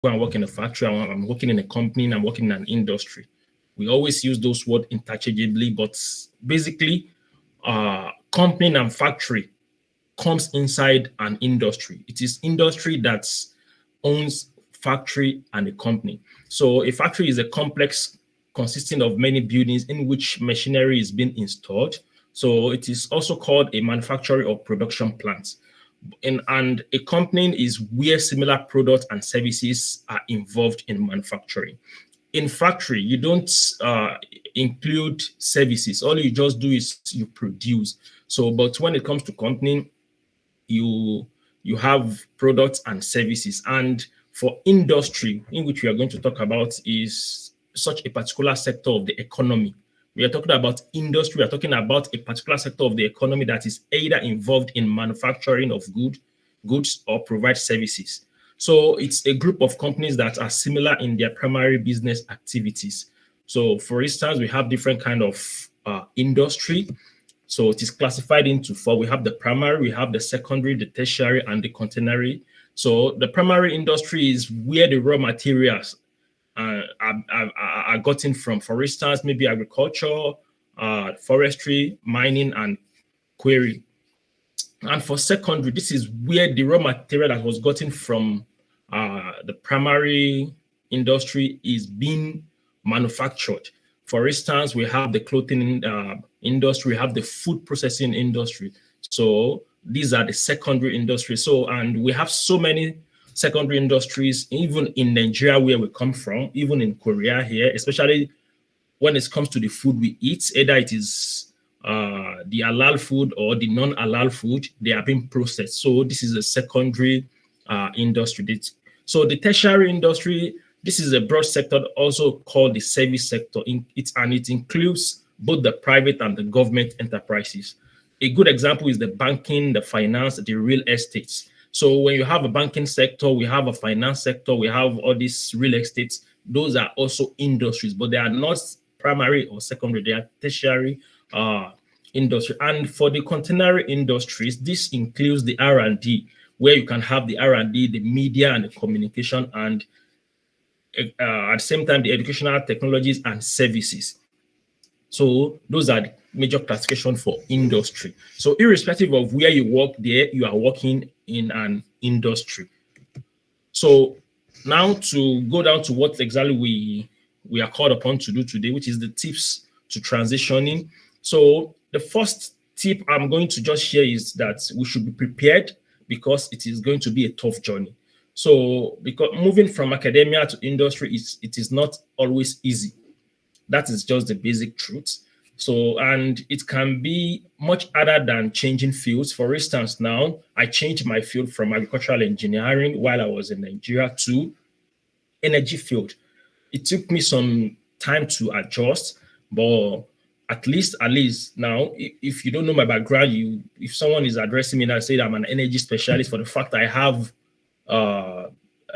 go and work in a factory, I'm working in a company, I'm working in an industry. We always use those words interchangeably, but basically, company and factory comes inside an industry. It is industry that owns factory and a company. So a factory is a complex consisting of many buildings in which machinery is being installed. So it is also called a manufacturing or production plant. And a company is where similar products and services are involved in manufacturing. In factory, you don't include services. All you just do is you produce. So, but when it comes to company, you have products and services. And for industry, in which we are going to talk about, is such a particular sector of the economy. We are talking about industry, we are talking about a particular sector of the economy that is either involved in manufacturing of goods or provide services. So it's a group of companies that are similar in their primary business activities. So for instance, we have different kind of industry. So it is classified into four. We have the primary, we have the secondary, the tertiary, and the quaternary. So the primary industry is where the raw materials are gotten from. For instance, maybe agriculture, forestry, mining, and quarry. And for secondary, this is where the raw material that was gotten from the primary industry is being manufactured. For instance, we have the clothing industry, we have the food processing industry. So these are the secondary industries. So, and we have so many secondary industries, even in Nigeria, where we come from, even in Korea here, especially when it comes to the food we eat, either it is the halal food or the non-halal food, they are being processed. So this is a secondary industry. So the tertiary industry, this is a broad sector also called the service sector. It includes both the private and the government enterprises. A good example is the banking, the finance, the real estates. So when you have a banking sector, we have a finance sector, we have all these real estates. Those are also industries, but they are not primary or secondary. They are tertiary industry. And for the quaternary industries, this includes the R&D, where you can have the R&D, the media and the communication, and at the same time, the educational technologies and services. So those are the major classification for industry. So irrespective of where you work there, you are working in an industry. So now to go down to what exactly we are called upon to do today, which is the tips to transitioning. So the first tip I'm going to just share is that we should be prepared because it is going to be a tough journey. So because moving from academia to industry, it is not always easy. That is just the basic truth. So, and it can be much harder than changing fields. For instance, now I changed my field from agricultural engineering while I was in Nigeria to energy field. It took me some time to adjust, but at least now, if you don't know my background, if someone is addressing me and I say I'm an energy specialist for the fact I have a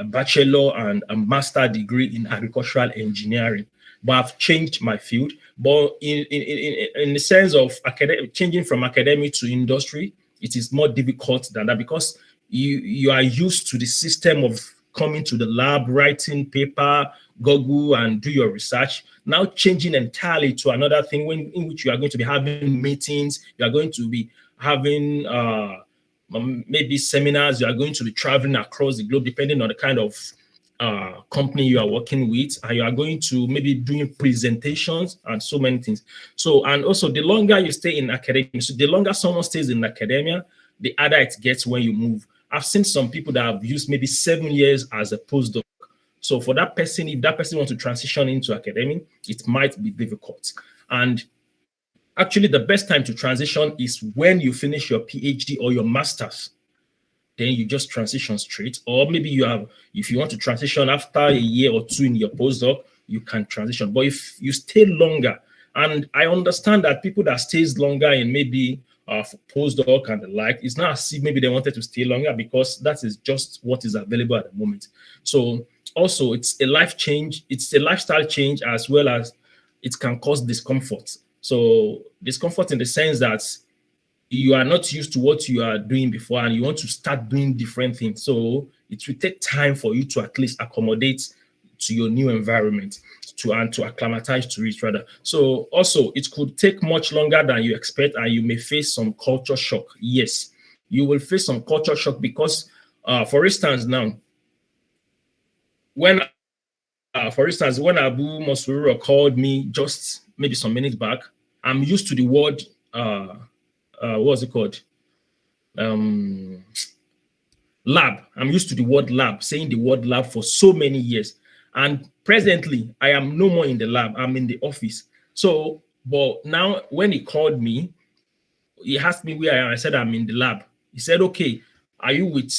bachelor and a master degree in agricultural engineering, but I've changed my field. But in the sense of changing from academic to industry, it is more difficult than that because you are used to the system of coming to the lab, writing paper, Google, and do your research. Now changing entirely to another thing in which you are going to be having meetings, you are going to be having maybe seminars, you are going to be traveling across the globe, depending on the kind of company you are working with, and you are going to maybe doing presentations and so many things. So, and also the longer you stay in academia, so the longer someone stays in academia, the harder it gets when you move. I've seen some people that have used maybe 7 years as a postdoc. So for that person, if that person wants to transition into academia, it might be difficult. And actually, the best time to transition is when you finish your PhD or your master's. Then you just transition straight. Or maybe if you want to transition after a year or two in your postdoc, you can transition. But if you stay longer, and I understand that people that stays longer in maybe for postdoc and the like, it's not as if maybe they wanted to stay longer because that is just what is available at the moment. So also it's a life change, it's a lifestyle change, as well as it can cause discomfort. So discomfort in the sense that you are not used to what you are doing before and you want to start doing different things. So it will take time for you to at least accommodate to your new environment and to acclimatize to it rather. So also it could take much longer than you expect, and you may face some culture shock. Yes, you will face some culture shock because for instance now, when when Abu Masuru called me just maybe some minutes back, I'm used to the word what's it called? Lab. I'm used to the word lab, saying the word lab for so many years. And presently, I am no more in the lab. I'm in the office. So, but now when he called me, he asked me where I am. I said, I'm in the lab. He said, okay, are you with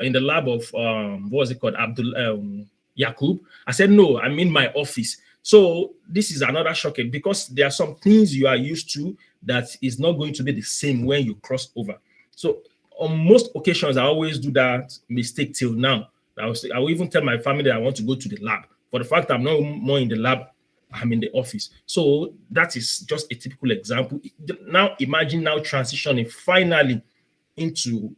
in the lab of what was it called? Abdul Yakub? I said, no, I'm in my office. So this is another shocking because there are some things you are used to that is not going to be the same when you cross over. So on most occasions, I always do that mistake till now. I will even tell my family that I want to go to the lab. For the fact that I'm not more in the lab, I'm in the office. So that is just a typical example. Now imagine now transitioning finally into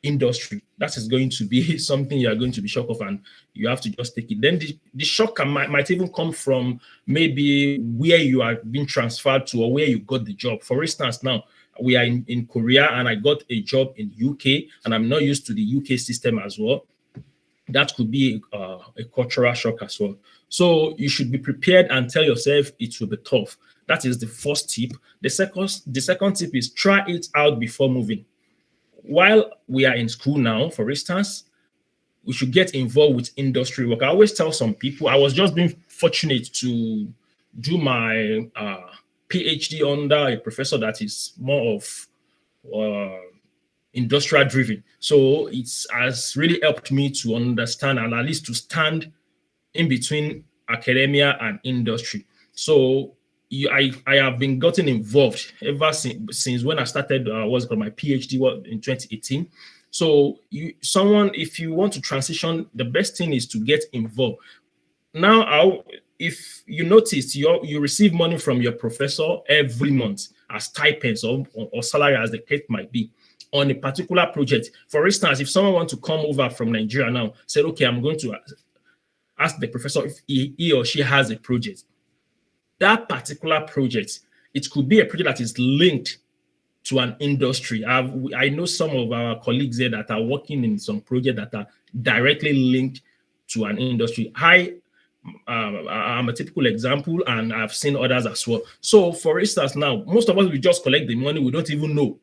industry. That is going to be something you are going to be shocked of, and you have to just take it. Then the shock might even come from maybe where you are being transferred to or where you got the job. For instance, now we are in Korea and I got a job in UK and I'm not used to the UK system as well. That could be a cultural shock as well. So you should be prepared and tell yourself it will be tough. That is the first tip. The second tip is try it out before moving. While we are in school now, for instance, we should get involved with industry work. I always tell some people, I was just being fortunate to do my PhD under a professor that is more of industrial driven. So it has really helped me to understand and at least to stand in between academia and industry. So I have been gotten involved ever since when I started my PhD in 2018. So if you want to transition, the best thing is to get involved. Now, if you notice, you receive money from your professor every month as stipends or salary as the case might be on a particular project. For instance, if someone wants to come over from Nigeria now, said, okay, I'm going to ask the professor if he or she has a project. That particular project, it could be a project that is linked to an industry. I know some of our colleagues there that are working in some projects that are directly linked to an industry. I'm a typical example, and I've seen others as well. So, for instance, now, most of us, we just collect the money. We don't even know.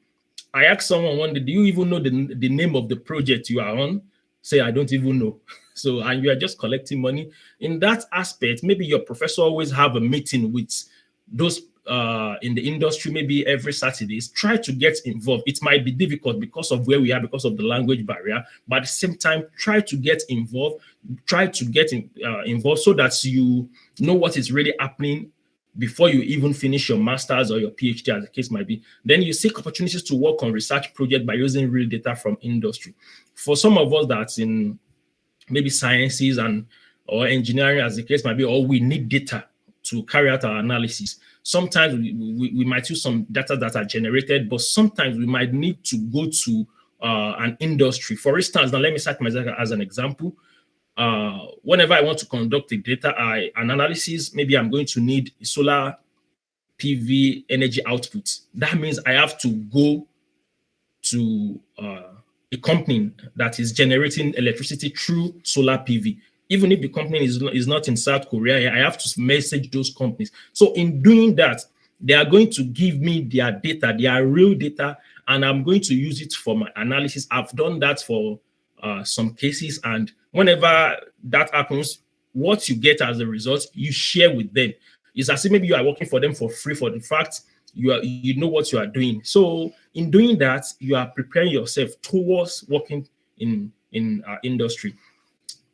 I asked someone one day, do you even know the name of the project you are on? Say, I don't even know. So, and you are just collecting money. In that aspect, maybe your professor always have a meeting with those in the industry, maybe every Saturdays. Try to get involved. It might be difficult because of where we are, because of the language barrier, but at the same time, try to get involved. Try to get involved so that you know what is really happening before you even finish your master's or your PhD, as the case might be. Then you seek opportunities to work on research projects by using real data from industry. For some of us that's in maybe sciences or engineering, as the case might be, or we need data to carry out our analysis. Sometimes we might use some data that are generated, but sometimes we might need to go to an industry. For instance, now let me cite myself as an example. Whenever I want to conduct a data an analysis, maybe I'm going to need solar PV energy output. That means I have to go to a company that is generating electricity through solar PV. Even if the company is not in South Korea, I have to message those companies. So in doing that, they are going to give me their data, their real data, and I'm going to use it for my analysis. I've done that for some cases, and whenever that happens, what you get as a result, you share with them. It's as if maybe you are working for them for free for the fact you know what you are doing. So in doing that, you are preparing yourself towards working in industry.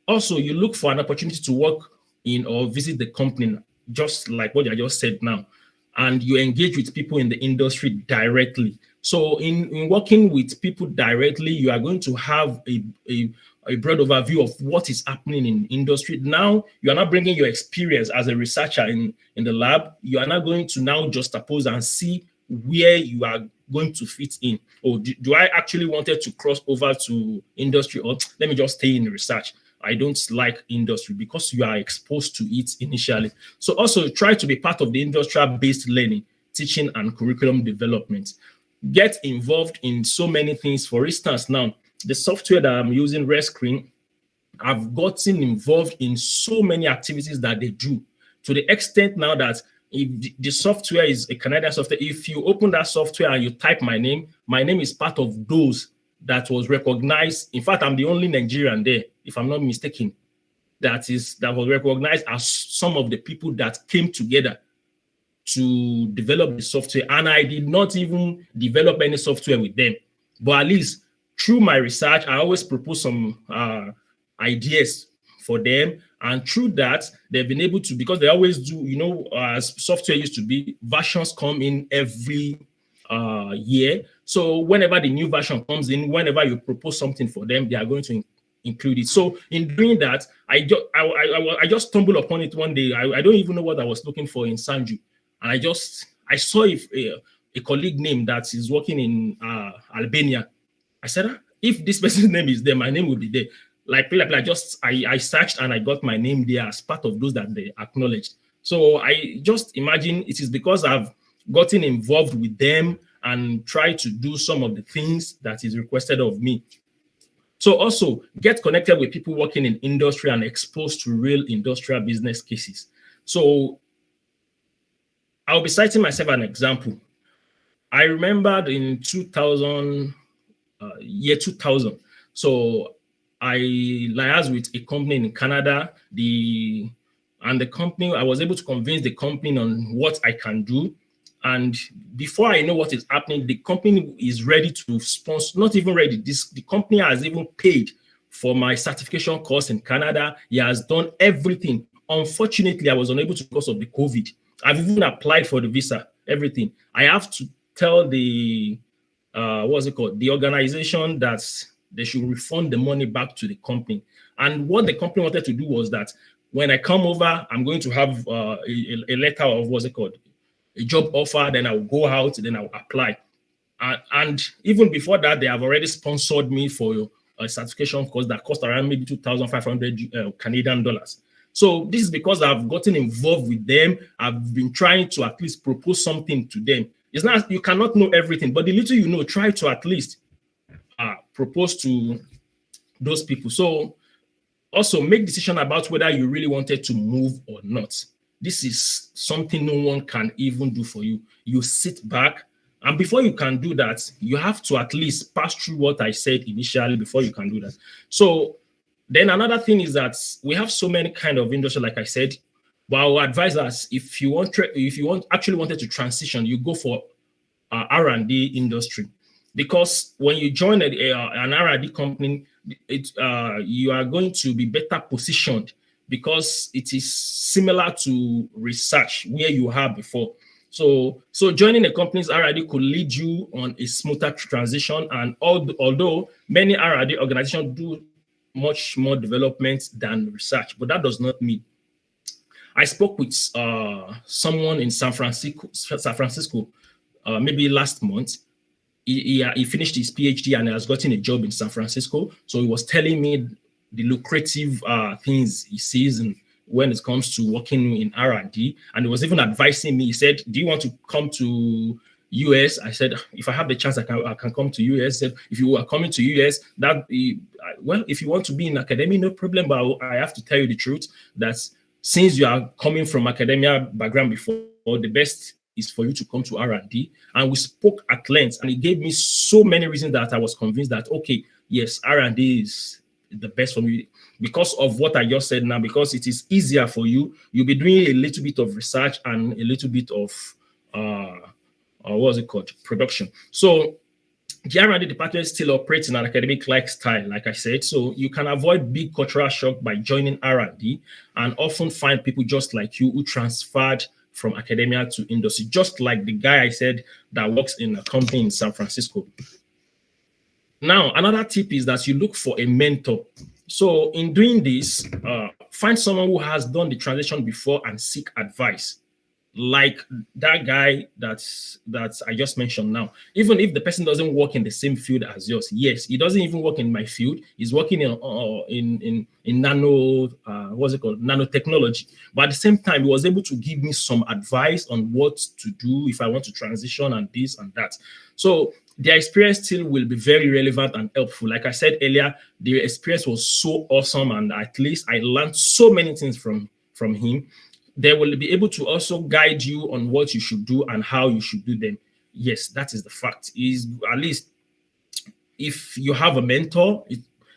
Also, you look for an opportunity to work in or visit the company, just like what I just said now, and you engage with people in the industry directly. So in working with people directly, you are going to have a broad overview of what is happening in industry. Now, you are not bringing your experience as a researcher in the lab. You are not going to now juxtapose and see where you are going to fit in? Or do I actually wanted to cross over to industry, or let me just stay in research? I don't like industry, because you are exposed to it initially. So also try to be part of the industrial-based learning, teaching, and curriculum development. Get involved in so many things. For instance, now, the software that I'm using, Rescreen, I've gotten involved in so many activities that they do, to the extent now that if the software is a Canadian software, if you open that software and you type my name is part of those that was recognized. In fact, I'm the only Nigerian there, if I'm not mistaken, that was recognized as some of the people that came together to develop the software. And I did not even develop any software with them. But at least through my research, I always propose some ideas for them. And through that, they've been able to, because they always do, as software used to be, versions come in every year. So whenever the new version comes in, whenever you propose something for them, they are going to include it. So in doing that, I just stumbled upon it one day. I don't even know what I was looking for in Sanju. And I saw a colleague name that is working in Albania. I said, if this person's name is there, my name will be there. I searched and I got my name there as part of those that they acknowledged. So I just imagine it is because I've gotten involved with them and try to do some of the things that is requested of me. So also get connected with people working in industry and exposed to real industrial business cases. So I'll be citing myself an example. I remembered in 2000. So I liaised with a company in Canada, the company, I was able to convince the company on what I can do. And before I know what is happening, the company is ready to sponsor, not even ready. The company has even paid for my certification course in Canada. He has done everything. Unfortunately, I was unable to because of the COVID. I've even applied for the visa, everything. I have to tell the the organization that they should refund the money back to the company. And what the company wanted to do was that when I come over, I'm going to have a letter of a job offer. Then I'll go out, then I'll apply. And even before that, they have already sponsored me for a certification course that cost around maybe 2,500 Canadian dollars. So this is because I've gotten involved with them. I've been trying to at least propose something to them. It's not, you cannot know everything, but the little you know, try to at least propose to those people. So also make decision about whether you really wanted to move or not. This is something no one can even do for you. You sit back, and before you can do that, you have to at least pass through what I said initially before you can do that. So then another thing is that we have so many kind of industry, like I said. But I would advise us, if you actually wanted to transition, you go for R&D industry, because when you join an R&D company, you are going to be better positioned because it is similar to research where you have before. So joining a company's R&D could lead you on a smoother transition. And although many R&D organizations do much more development than research, but that does not mean. I spoke with someone in San Francisco, maybe last month. He finished his PhD and has gotten a job in San Francisco. So he was telling me the lucrative things he sees when it comes to working in R&D. And he was even advising me. He said, do you want to come to US? I said, if I have the chance, I can come to US. He said, if you are coming to US, if you want to be in academia, no problem. But I have to tell you the truth that since you are coming from academia background before, the best is for you to come to R&D. And we spoke at length, and he gave me so many reasons that I was convinced that, okay, yes, R&D is the best for me because of what I just said now, because it is easier for you. You'll be doing a little bit of research and a little bit of, production. So the R&D department still operates in an academic-like style, like I said. So you can avoid big cultural shock by joining R&D, and often find people just like you who transferred from academia to industry, just like the guy I said that works in a company in San Francisco. Now, another tip is that you look for a mentor. So in doing this, find someone who has done the transition before and seek advice. like that guy that I just mentioned now. Even if the person doesn't work in the same field as yours, yes, he doesn't even work in my field. He's working in nano what's it called, nanotechnology. But at the same time, he was able to give me some advice on what to do if I want to transition and this and that. So their experience still will be very relevant and helpful. Like I said earlier, the experience was so awesome, and at least I learned so many things from him. They will be able to also guide you on what you should do and how you should do them. Yes, that is the fact. Is at least if you have a mentor,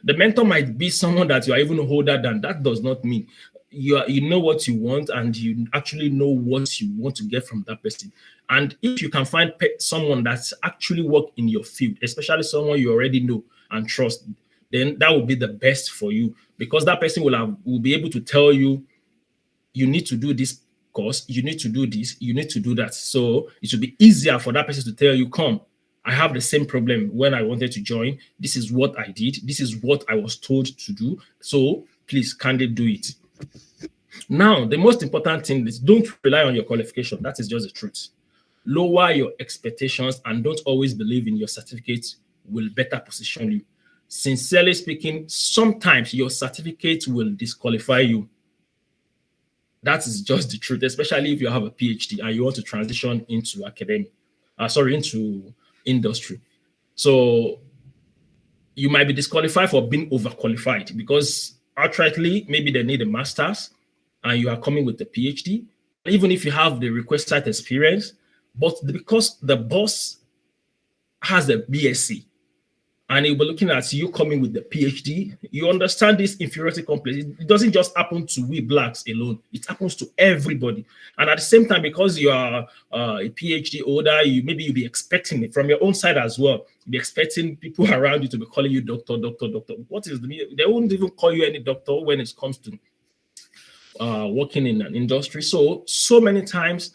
the mentor might be someone that you are even older than. That does not mean you know what you want, and you actually know what you want to get from that person. And if you can find someone that's actually work in your field, especially someone you already know and trust, then that will be the best for you, because that person will be able to tell you, you need to do this course, you need to do this, you need to do that. So it will be easier for that person to tell you, come, I have the same problem when I wanted to join. This is what I did. This is what I was told to do. So please, kindly do it. Now, the most important thing is don't rely on your qualification. That is just the truth. Lower your expectations and don't always believe in your certificate will better position you. Sincerely speaking, sometimes your certificate will disqualify you. That is just the truth, especially if you have a PhD and you want to transition into into industry. So you might be disqualified for being overqualified because outrightly, maybe they need a master's and you are coming with a PhD, even if you have the requested experience, but because the boss has a BSc, and he'll be looking at you coming with the PhD, you understand this inferiority complex. It doesn't just happen to we blacks alone. It happens to everybody. And at the same time, because you are a PhD holder, you'll be expecting it from your own side as well. You'll be expecting people around you to be calling you doctor, doctor, doctor. What is they won't even call you any doctor when it comes to working in an industry. So many times,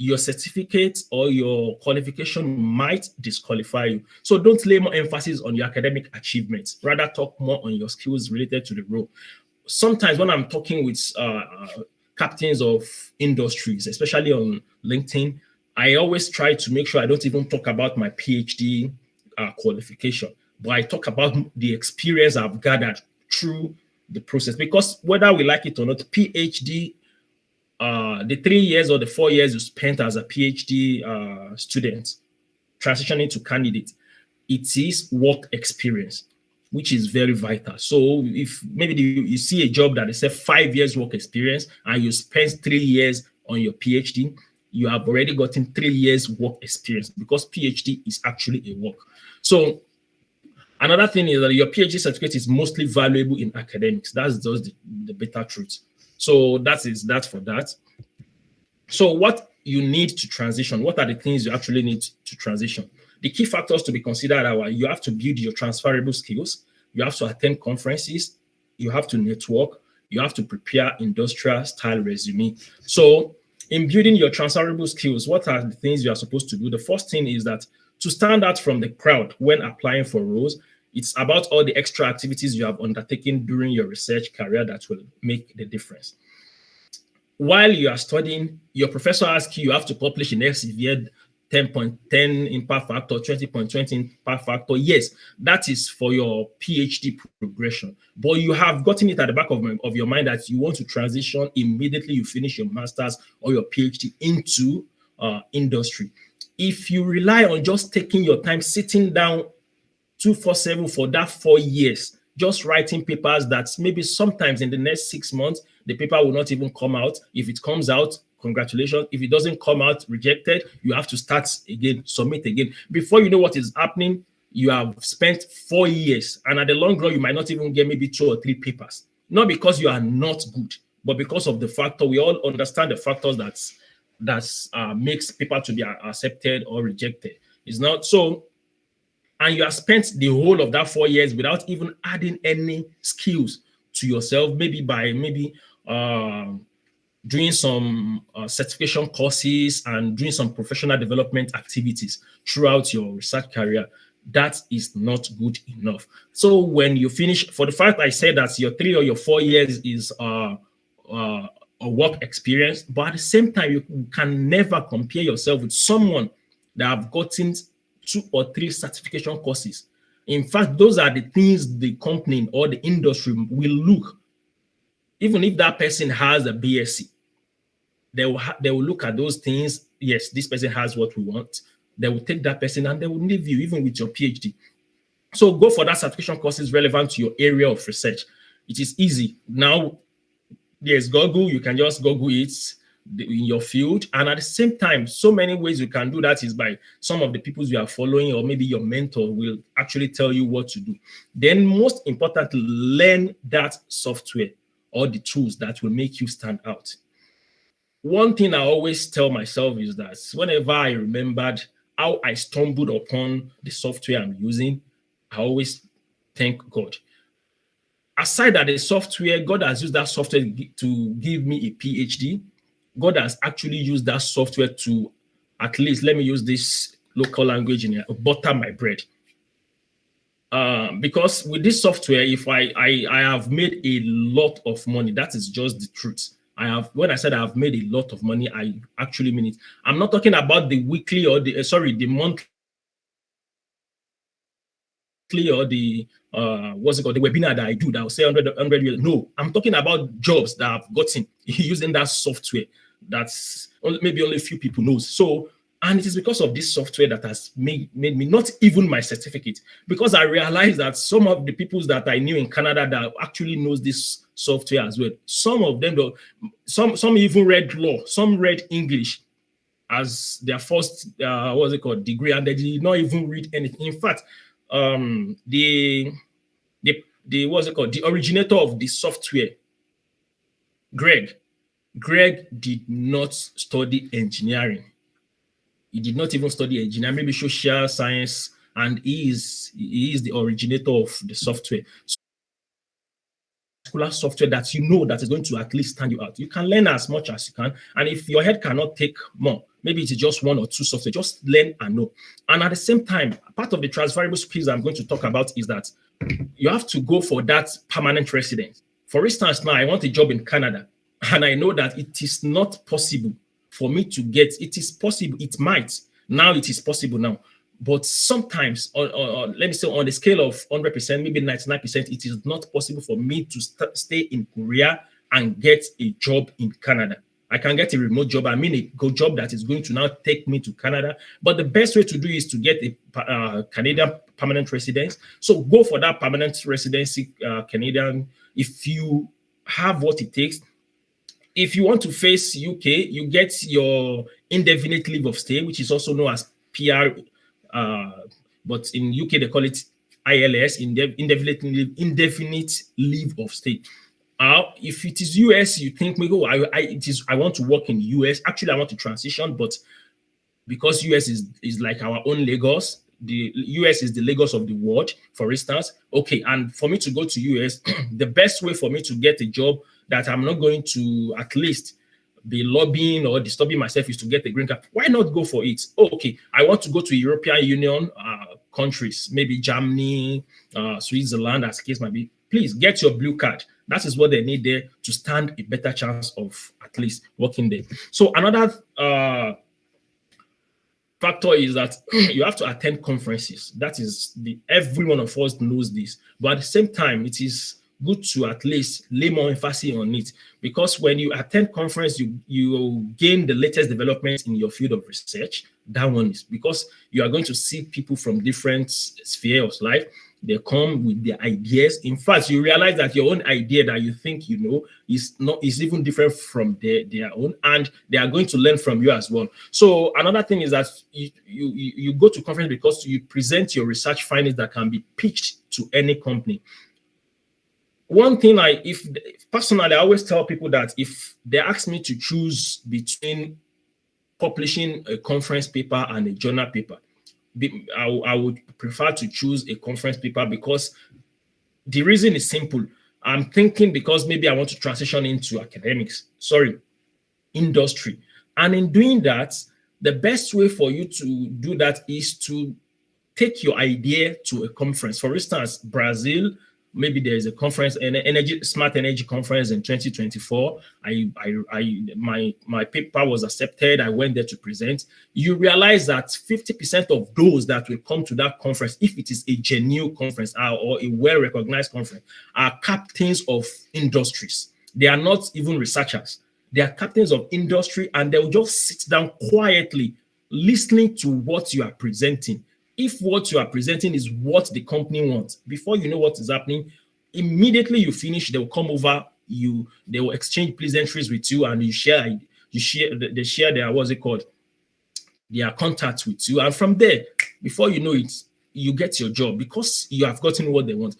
your certificate or your qualification might disqualify you. So don't lay more emphasis on your academic achievements. Rather talk more on your skills related to the role. Sometimes when I'm talking with captains of industries, especially on LinkedIn, I always try to make sure I don't even talk about my PhD qualification, but I talk about the experience I've gathered through the process. Because whether we like it or not, PhD, the 3 years or the 4 years you spent as a PhD student transitioning to candidate, it is work experience, which is very vital. So if maybe you see a job that is a 5 years work experience and you spend 3 years on your PhD, you have already gotten 3 years work experience because PhD is actually a work. So another thing is that your PhD certificate is mostly valuable in academics. That's just the bitter truth. So that for that. So what you need to transition, what are the things you actually need to transition? The key factors to be considered are you have to build your transferable skills, you have to attend conferences, you have to network, you have to prepare industrial style resume. So in building your transferable skills, what are the things you are supposed to do? The first thing is that to stand out from the crowd when applying for roles, it's about all the extra activities you have undertaken during your research career that will make the difference. While you are studying, your professor asks you have to publish in Elsevier 10.10 impact factor, 20.20 impact factor. Yes, that is for your PhD progression. But you have gotten it at the back of your mind that you want to transition immediately you finish your master's or your PhD into industry. If you rely on just taking your time, sitting down 247 for that 4 years, just writing papers that maybe sometimes in the next 6 months, the paper will not even come out. If it comes out, congratulations. If it doesn't come out, rejected, you have to start again, submit again. Before you know what is happening, you have spent 4 years. And at the long run, you might not even get maybe 2 or 3 papers. Not because you are not good, but because of the factor. We all understand the factors that makes people to be accepted or rejected. It's not so. And you have spent the whole of that 4 years without even adding any skills to yourself, maybe by doing some certification courses and doing some professional development activities throughout your research career. That is not good enough. So when you finish, for the fact I said that your 3 or your 4 years is or work experience, but at the same time, you can never compare yourself with someone that have gotten 2 or 3 certification courses. In fact, those are the things the company or the industry will look. Even if that person has a BSc, they will look at those things. Yes, this person has what we want. They will take that person and they will leave you, even with your PhD. So go for that certification courses relevant to your area of research. It is easy. Now, there's Google. You can just Google it in your field. And at the same time, so many ways you can do that is by some of the people you are following, or maybe your mentor will actually tell you what to do. Then most importantly, learn that software or the tools that will make you stand out. One thing I always tell myself is that whenever I remembered how I stumbled upon the software I'm using, I always thank God. Aside that the software, God has used that software to give me a PhD. God has actually used that software to, at least, let me use this local language in here, butter my bread. Because with this software, if I have made a lot of money, that is just the truth. When I said I have made a lot of money, I actually mean it. I'm not talking about the weekly or the monthly or the what's it called, the webinar that I do that will say 100 years. No, I'm talking about jobs that I've gotten using that software that's maybe only a few people knows. So, and it is because of this software that has made me not even my certificate, because I realized that some of the people that I knew in Canada that actually knows this software as well, some of them, some even read law, some read English as their first degree, and they did not even read anything. In fact, the originator of the software, Greg did not study engineering. He did not even study engineering, maybe social science, and he is the originator of the software. Software that you know that is going to at least stand you out. You can learn as much as you can, and if your head cannot take more, maybe it's just 1 or 2 software, just learn and know. And at the same time, part of the transferable skills I'm going to talk about is that you have to go for that permanent residence. For instance, now I want a job in Canada, and I know that it is not possible for me to get. It is possible. It might. Now it is possible now. But sometimes, let me say on the scale of 100%, maybe 99%, it is not possible for me to stay in Korea and get a job in Canada. I can get a remote job. I mean, a good job that is going to now take me to Canada. But the best way to do is to get a Canadian permanent residence. So go for that permanent residency, Canadian, if you have what it takes. If you want to face UK, you get your indefinite leave of stay, which is also known as PR. But in UK they call it ILS, indefinite leave of stay. If it is US, you think maybe I want to work in US. Actually, I want to transition, but because US is like our own Lagos, the US is the Lagos of the world, for instance. Okay, and for me to go to US, the best way for me to get a job that I'm not going to at least be lobbying or disturbing myself is to get a green card. Why not go for it? Okay, I want to go to European Union countries, maybe Germany, Switzerland, as the case might be. Please get your blue card. That is what they need there to stand a better chance of at least working there. So another factor is that you have to attend conferences. That is every one of us knows this, but at the same time, it is good to at least lay more emphasis on it, because when you attend conference, you gain the latest developments in your field of research. That one is because you are going to see people from different spheres of life. They come with their ideas. In fact, you realize that your own idea that you think you know is even different from their own, and they are going to learn from you as well. So another thing is that you go to conference because you present your research findings that can be pitched to any company. One thing personally, I always tell people that if they ask me to choose between publishing a conference paper and a journal paper, I would prefer to choose a conference paper, because the reason is simple. I'm thinking because maybe I want to transition into industry. And in doing that, the best way for you to do that is to take your idea to a conference. For instance, Brazil, maybe there is a conference, an energy smart energy conference in 2024. My paper was accepted. I went there to present. You realize that 50% of those that will come to that conference, if it is a genuine conference or a well-recognized conference, are captains of industries. They are not even researchers. They are captains of industry, and they'll just sit down quietly listening to what you are presenting. If what you are presenting is what the company wants, before you know what is happening, immediately you finish, they'll come over you, they will exchange pleasantries with you, and they share their, what's it called, their contacts with you. And from there, before you know it, you get your job because you have gotten what they want.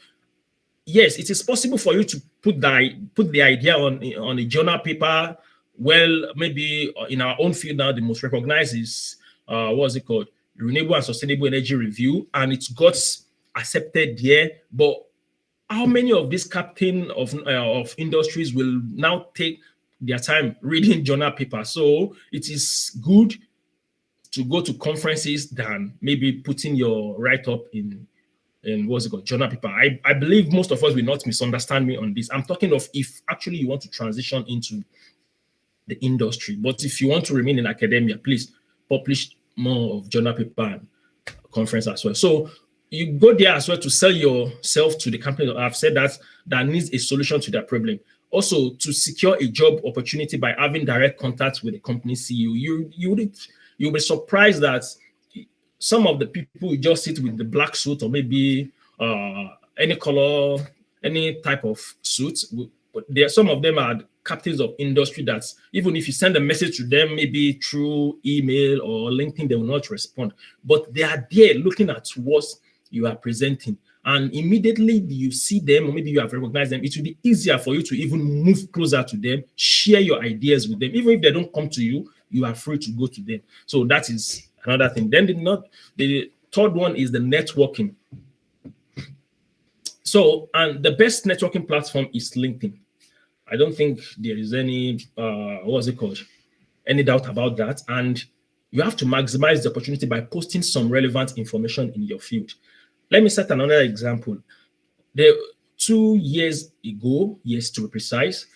Yes, it is possible for you to put the idea on a journal paper. Well, maybe in our own field now, the most recognized is what's it called? Renewable and Sustainable Energy Review, and it got accepted there. But how many of these captain of industries will now take their time reading journal paper? So it is good to go to conferences than maybe putting your write-up in what's it called, journal paper. I believe most of us will not misunderstand me on this. I'm talking of if actually you want to transition into the industry. But if you want to remain in academia, please publish more of journal paper and conference as well. So you go there as well to sell yourself to the company. I've said that needs a solution to that problem. Also, to secure a job opportunity by having direct contact with the company CEO. You'll be surprised that some of the people who just sit with the black suit or maybe any color, any type of suit. But some of them are captains of industry that even if you send a message to them, maybe through email or LinkedIn, they will not respond. But they are there looking at what you are presenting. And immediately you see them, or maybe you have recognized them, it will be easier for you to even move closer to them, share your ideas with them. Even if they don't come to you, you are free to go to them. So that is another thing. Then the third one is the networking. So, and the best networking platform is LinkedIn. I don't think there is any, any doubt about that. And you have to maximize the opportunity by posting some relevant information in your field. Let me set another example. 2 years ago, yes, to be precise,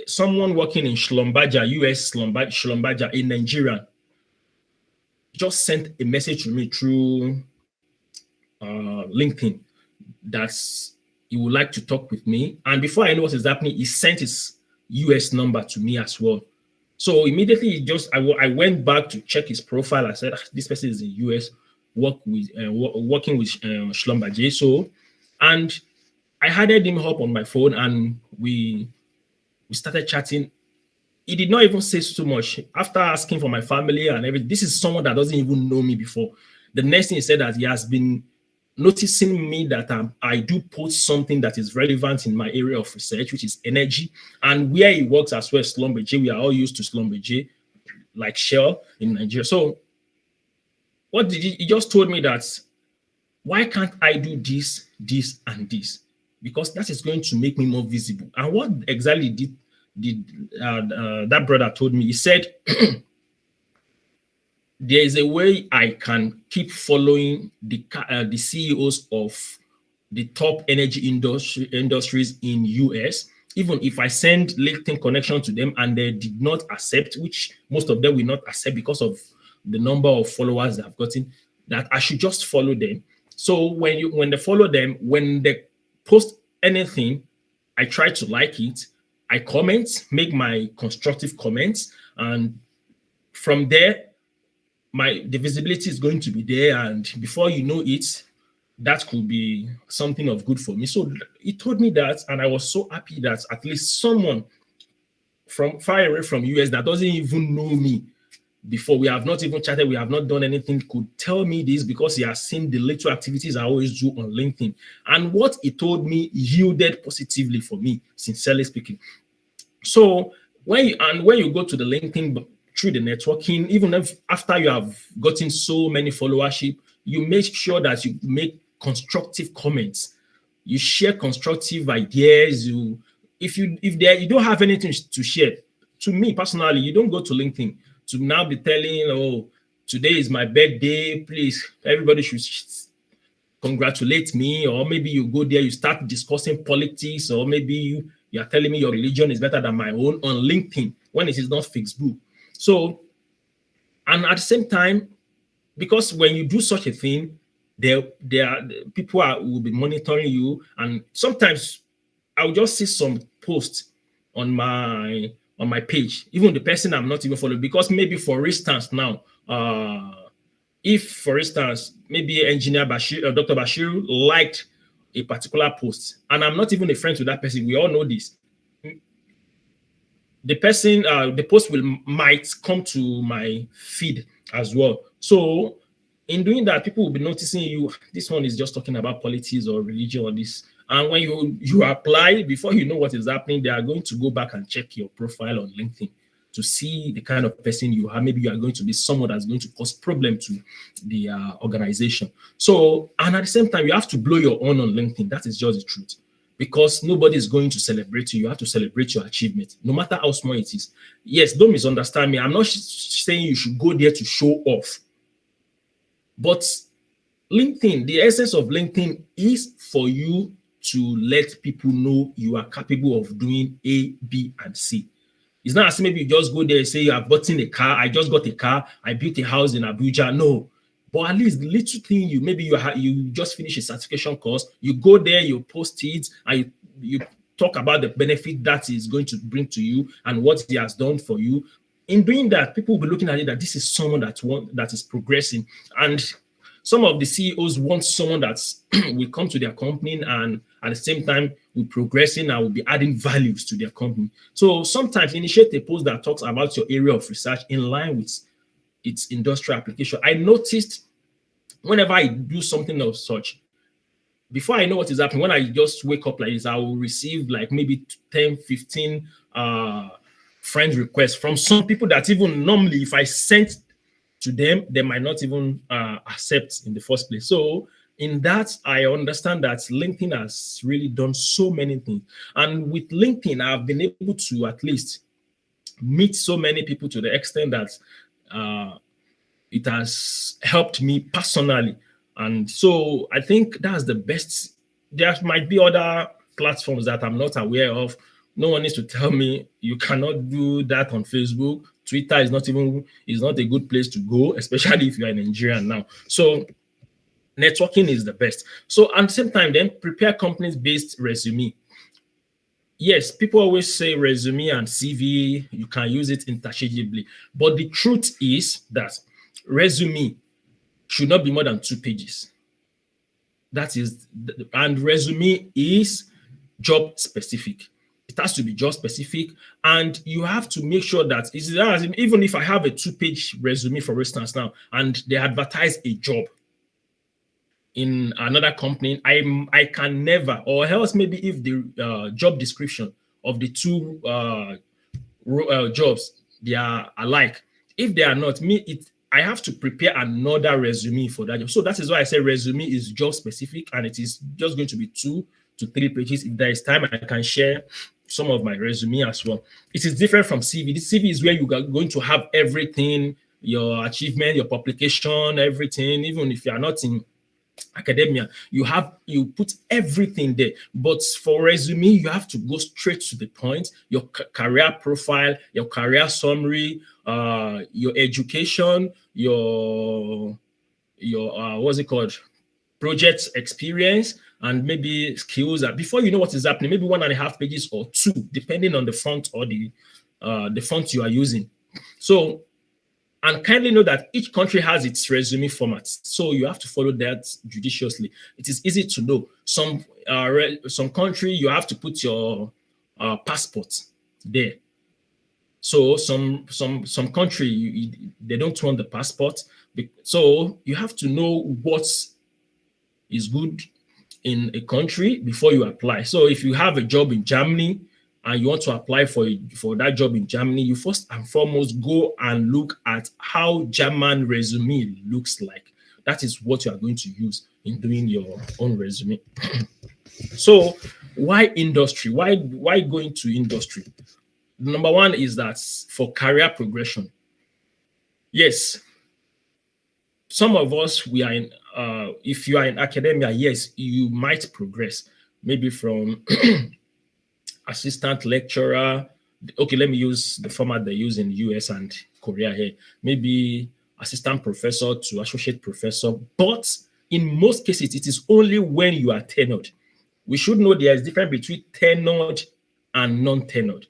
someone working in Schlumberger, US Schlumberger in Nigeria, just sent a message to me through LinkedIn that he would like to talk with me. And before I know what is happening, he sent his US number to me as well. So immediately, I went back to check his profile. I said, this person is in US, working with Schlumberger. So, and I added him up on my phone, and we started chatting. He did not even say too much. After asking for my family and everything, this is someone that doesn't even know me before. The next thing he said that he has been noticing me that I do post something that is relevant in my area of research, which is energy, and where he works as well, Schlumberger. We are all used to Schlumberger, like Shell in Nigeria. So what did he just told me that, why can't I do this, this, and this? Because that is going to make me more visible. And what exactly did that brother told me? He said, there is a way I can keep following the CEOs of the top energy industries in US, even if I send LinkedIn connection to them and they did not accept, which most of them will not accept because of the number of followers they have gotten, that I should just follow them. So when they follow them, when they post anything, I try to like it. I comment, make my constructive comments, and from there, the visibility is going to be there, and before you know it, that could be something of good for me. So he told me that, and I was so happy that at least someone from far away from US that doesn't even know me before, we have not even chatted, we have not done anything, could tell me this because he has seen the little activities I always do on LinkedIn. And what he told me yielded positively for me, sincerely speaking. So when you go to the LinkedIn through the networking, even if after you have gotten so many followership, you make sure that you make constructive comments. You share constructive ideas. If you don't have anything to share, to me personally, you don't go to LinkedIn to now be telling, oh, today is my birthday, please, everybody should congratulate me, or maybe you go there, you start discussing politics, or maybe you are telling me your religion is better than my own on LinkedIn when it is not Facebook. So, and at the same time, because when you do such a thing, there are people will be monitoring you, and sometimes I'll just see some posts on my page, even the person I'm not even following, because maybe for instance now, if for instance maybe engineer Bashir or Dr. Bashir liked a particular post, and I'm not even a friend with that person, we all know this. The person, the post might come to my feed as well. So in doing that, people will be noticing you. This one is just talking about politics or religion or this. And when you apply, before you know what is happening, they are going to go back and check your profile on LinkedIn to see the kind of person you are. Maybe you are going to be someone that's going to cause problem to the organization. So, and at the same time, you have to blow your own on LinkedIn. That is just the truth. Because nobody is going to celebrate you. You have to celebrate your achievement, no matter how small it is. Yes, don't misunderstand me. I'm not saying you should go there to show off. But LinkedIn, the essence of LinkedIn is for you to let people know you are capable of doing A, B, and C. It's not as maybe you just go there and say, you have bought in a car. I just got a car. I built a house in Abuja. No. But at least the little thing you just finish a certification course, you go there, you post it, and you talk about the benefit that is going to bring to you and what he has done for you. In doing that, people will be looking at it that this is someone that is progressing. And some of the CEOs want someone that will come to their company and at the same time will progressing and will be adding values to their company. So sometimes initiate a post that talks about your area of research in line with its industrial application. I noticed whenever I do something of such, before I know what is happening, when I just wake up like this, I will receive like maybe 10, 15 friend requests from some people that even normally if I sent to them, they might not even accept in the first place. So in that, I understand that LinkedIn has really done so many things. And with LinkedIn, I've been able to at least meet so many people to the extent that it has helped me personally. And so I think that's the best. There might be other platforms that I'm not aware of. No one needs to tell me you cannot do that on Facebook. Twitter is not a good place to go, especially if you're in Nigeria now. So networking is the best. So at the same time, then prepare company-based resume. Yes, people always say resume and CV, you can use it interchangeably. But the truth is that resume should not be more than 2 pages. That is, and resume is job specific. It has to be job specific, and you have to make sure that even if I have a 2-page resume, for instance, now, and they advertise a job in another company, I can never, or else maybe if the job description of the two jobs, they are alike. If they are not, I have to prepare another resume for that job. So that is why I say resume is job specific, and it is just going to be 2 to 3 pages. If there is time, I can share some of my resume as well. It is different from CV. The CV is where you are going to have everything, your achievement, your publication, everything. Even if you are not in academia, you put everything there. But for resume, you have to go straight to the point. Your career profile, your career summary, your education, your what's it called, project experience, and maybe skills. Before you know what is happening, maybe 1.5 pages or 2, depending on the font or the font you are using. So, and kindly know that each country has its resume formats, so you have to follow that judiciously. It is easy to know. Some country you have to put your passport there. So some country they don't want the passport. So you have to know what is good in a country before you apply. So if you have a job in Germany and you want to apply for that job in Germany, you first and foremost go and look at how German resume looks like. That is what you are going to use in doing your own resume. So why industry? Why going to industry? Number one is that for career progression. Yes, some of us, we are in, if you are in academia, yes, you might progress, maybe from assistant lecturer. Okay, let me use the format they use in US and Korea here. Maybe assistant professor to associate professor. But in most cases, it is only when you are tenured. We should know there is difference between tenured and non-tenured.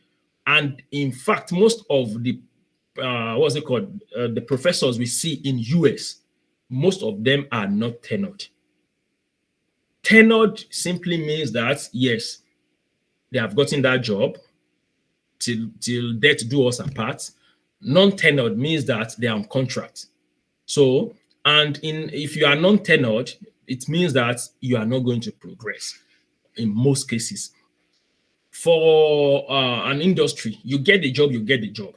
And in fact, most of the what's it called? The professors we see in US, most of them are not tenured. Tenured simply means that yes, they have gotten that job till death do us apart. Non-tenured means that they are on contract. So, and if you are non-tenured, it means that you are not going to progress in most cases. For an industry, you get the job, you get the job.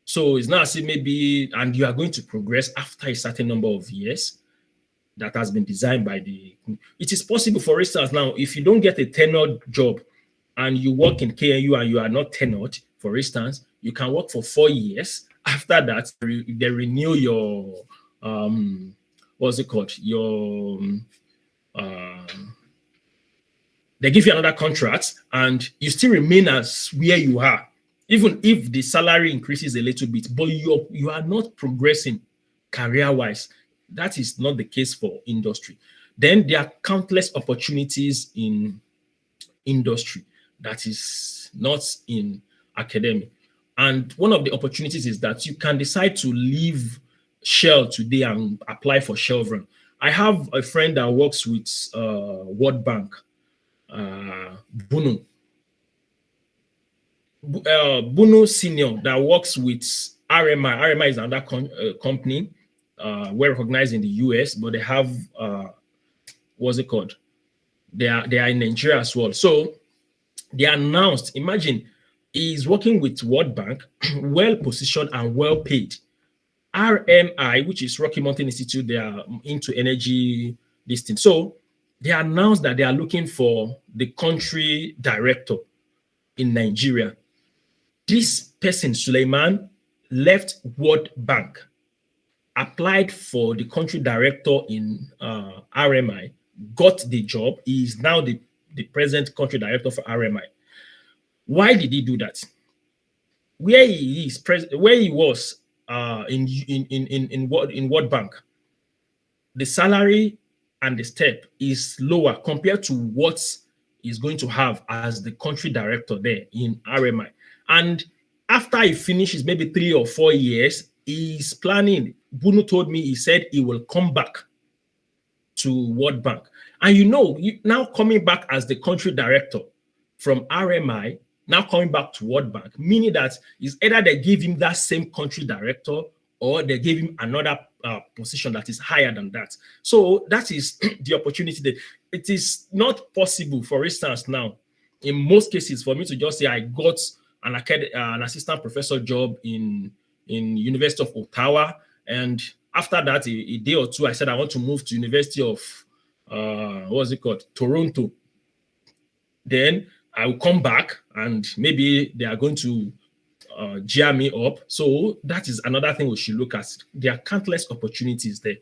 So it's not as if maybe, and you are going to progress after a certain number of years that has been designed by the, it is possible, for instance, now, if you don't get a tenured job and you work in KNU and you are not tenured, for instance, you can work for 4 years. After that, they renew your, what's it called? Your, they give you another contract and you still remain as where you are, even if the salary increases a little bit, but you are not progressing career-wise. That is not the case for industry. Then there are countless opportunities in industry that is not in academia. And one of the opportunities is that you can decide to leave Shell today and apply for Chevron. I have a friend that works with World Bank, Bunu. Bunu Senior that works with RMI. RMI is another company well recognized in the US, but they have what's it called? They are in Nigeria as well. So they announced, imagine, he's working with World Bank, well positioned and well paid. RMI, which is Rocky Mountain Institute, they are into energy this thing. So they announced that they are looking for the country director in Nigeria. This person, Suleiman, left World Bank, applied for the country director in RMI, got the job. He is now the present country director for RMI. Why did he do that? Where he is, where he was in World Bank, the salary and the step is lower compared to what he's going to have as the country director there in RMI. And after he finishes maybe 3 or 4 years, he's planning. Bunu told me, he said he will come back to World Bank. And now coming back as the country director from RMI, now coming back to World Bank, meaning that it's either they give him that same country director or they give him another position that is higher than that. So that is the opportunity that it is not possible, for instance, now, in most cases, for me to just say I got an assistant professor job in University of Ottawa, and after that, a day or two, I said I want to move to University of, Toronto. Then I will come back and maybe they are going to gear me up. So that is another thing we should look at. There are countless opportunities there.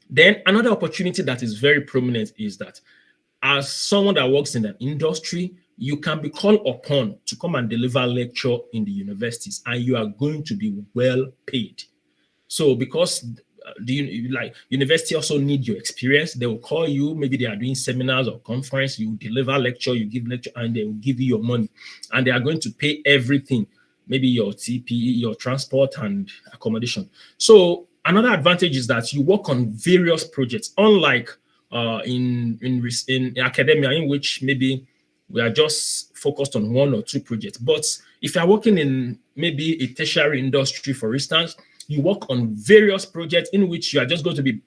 Then another opportunity that is very prominent is that as someone that works in an industry, you can be called upon to come and deliver lecture in the universities, and you are going to be well paid. So because university also need your experience, they will call you. Maybe they are doing seminars or conference. You deliver lecture, you give lecture, and they will give you your money, and they are going to pay everything, maybe your TPE, your transport, and accommodation. So another advantage is that you work on various projects, unlike in academia, in which maybe we are just focused on 1 or 2 projects. But if you are working in maybe a tertiary industry, for instance, you work on various projects in which you are just going to be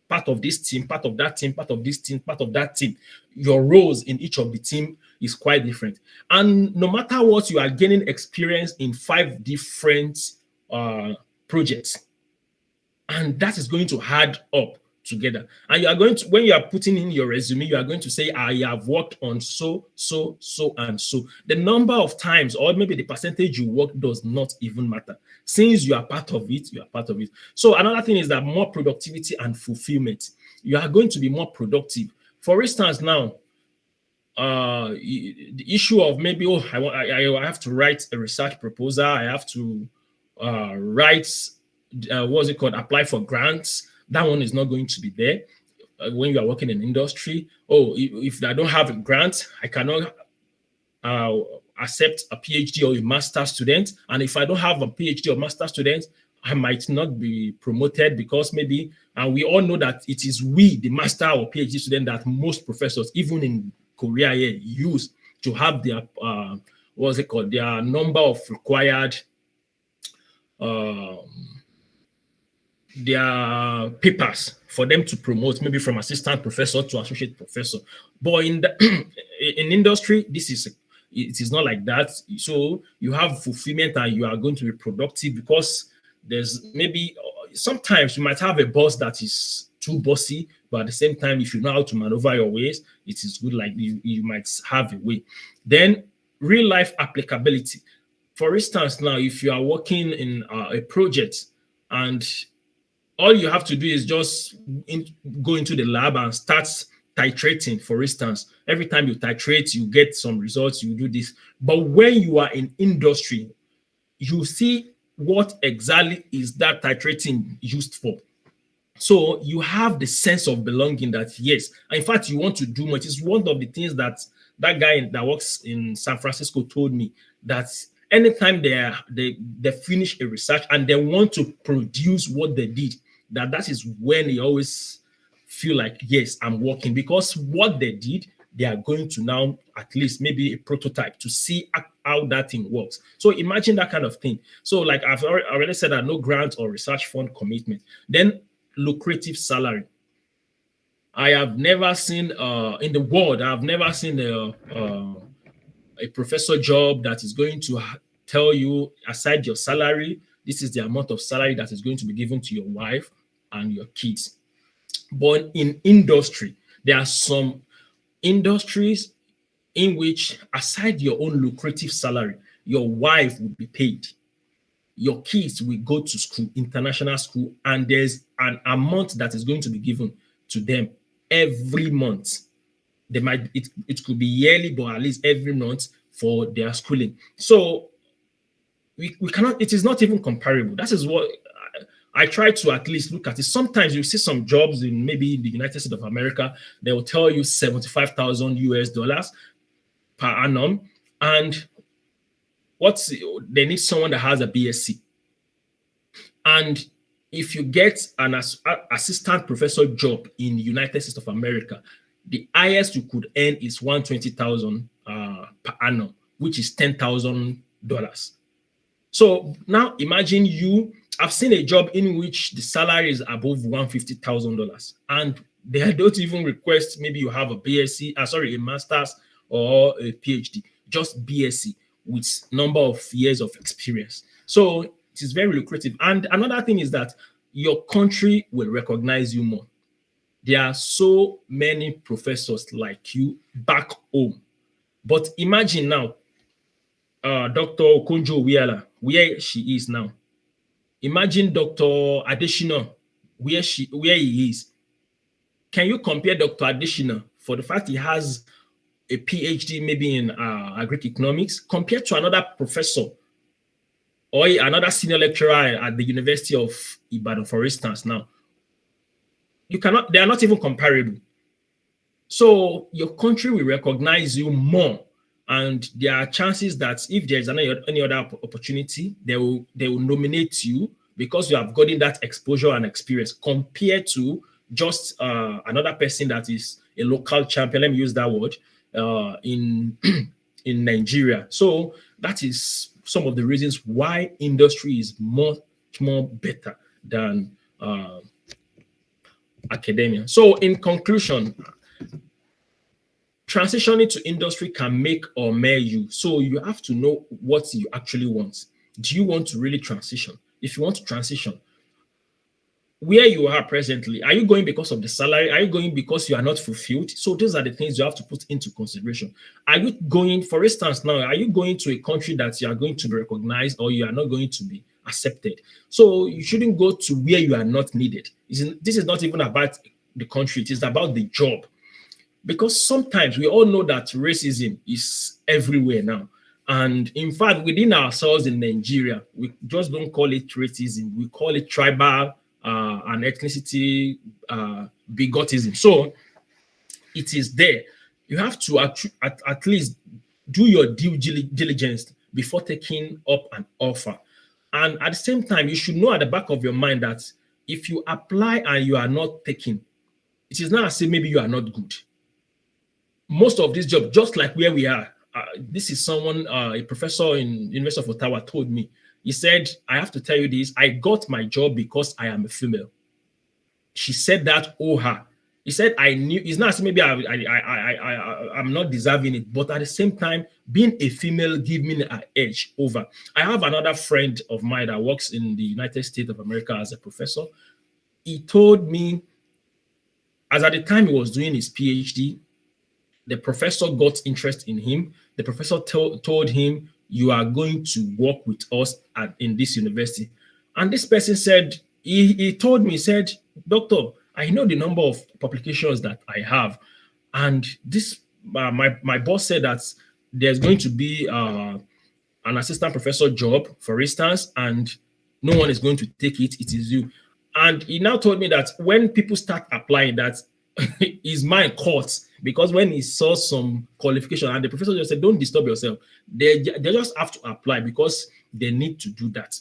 part of this team, part of that team, part of this team, part of that team. Your roles in each of the team is quite different. And no matter what, you are gaining experience in 5 different projects. And that is going to add up together. And you are going to, when you are putting in your resume, you are going to say, I have worked on so, so, so, and so. The number of times, or maybe the percentage you work does not even matter. Since you are part of it, you are part of it. So another thing is that more productivity and fulfillment. You are going to be more productive. For instance, now, the issue of maybe, oh, I have to write a research proposal, I have to write, what's it called, apply for grants. That one is not going to be there when you are working in industry. Oh, if I don't have a grant, I cannot accept a PhD or a master student. And if I don't have a PhD or master student, I might not be promoted because maybe, and we all know that it is we, the master or PhD student, that most professors, even in Korea here, use to have their, what's it called, their number of required, their papers for them to promote, maybe from assistant professor to associate professor. But in the in industry, it is not like that. So you have fulfillment and you are going to be productive because there's maybe sometimes you might have a boss that is too bossy, but at the same time, if you know how to maneuver your ways, it is good. Like you might have a way. Then real life applicability. For instance, now if you are working in a project and all you have to do is just go into the lab and start titrating. For instance, every time you titrate, you get some results, you do this. But when you are in industry, you see what exactly is that titrating used for. So you have the sense of belonging that, yes, in fact, you want to do much. It's one of the things that guy that works in San Francisco told me, that anytime they finish a research and they want to produce what they did, that is when they always feel like, yes, I'm working, because what they did, they are going to now at least maybe a prototype to see how that thing works. So imagine that kind of thing. So like I've already said, that no grant or research fund commitment. Then lucrative salary. I have never seen in the world, I've never seen a professor job that is going to tell you, aside your salary, this is the amount of salary that is going to be given to your wife and your kids. But in industry, there are some industries in which, aside your own lucrative salary, your wife will be paid. Your kids will go to school, international school, and there's an amount that is going to be given to them every month. They might it could be yearly, but at least every month for their schooling. So we cannot, it is not even comparable. That is what I try to at least look at it. Sometimes you see some jobs in maybe the United States of America, they will tell you $75,000 per annum. And they need someone that has a BSc. And if you get an assistant professor job in the United States of America, the highest you could earn is $120,000 per annum, which is $10,000. So now imagine I've seen a job in which the salary is above $150,000, and they don't even request maybe you have a BSc, a master's or a PhD, just BSc with number of years of experience. So it is very lucrative. And another thing is that your country will recognize you more. There are so many professors like you back home. But imagine now, Dr. Okonjo Iweala, where she is now. Imagine Dr. Adesina, where he is. Can you compare Dr. Adesina for the fact he has a PhD maybe in agri-economics compared to another professor or another senior lecturer at the University of Ibadan, for instance? Now, they are not even comparable. So your country will recognize you more, and there are chances that if there's any other opportunity, they will nominate you because you have gotten that exposure and experience compared to just another person that is a local champion. Let me use that word in Nigeria. So that is some of the reasons why industry is much more better than academia. So in conclusion, transitioning to industry can make or mar you. So you have to know what you actually want. Do you want to really transition? If you want to transition, where you are presently, are you going because of the salary? Are you going because you are not fulfilled? So those are the things you have to put into consideration. Are you going, for instance, now, are you going to a country that you are going to be recognized or you are not going to be accepted? So you shouldn't go to where you are not needed. This is not even about the country, it is about the job. Because sometimes we all know that racism is everywhere now. And in fact, within ourselves in Nigeria, we just don't call it racism. We call it tribal and ethnicity bigotism. So it is there. You have to at least do your due diligence before taking up an offer. And at the same time, you should know at the back of your mind that if you apply and you are not taken, it is not as if maybe you are not good. Most of these jobs, just like where we are, this is someone, a professor in University of Ottawa told me. He said, I have to tell you this, I got my job because I am a female. She said that, oh, her. He said, I knew, it's not maybe I'm not deserving it, but at the same time, being a female give me an edge over. I have another friend of mine that works in the United States of America as a professor. He told me, as at the time he was doing his PhD, the professor got interest in him. The professor told him, you are going to work with us in this university. And this person said, he told me, he said, Doctor, I know the number of publications that I have. And this, my boss said that there's going to be an assistant professor job, for instance, and no one is going to take it. It is you. And he now told me that when people start applying, that his mind caught, because when he saw some qualification and the professor just said, don't disturb yourself. They just have to apply because they need to do that.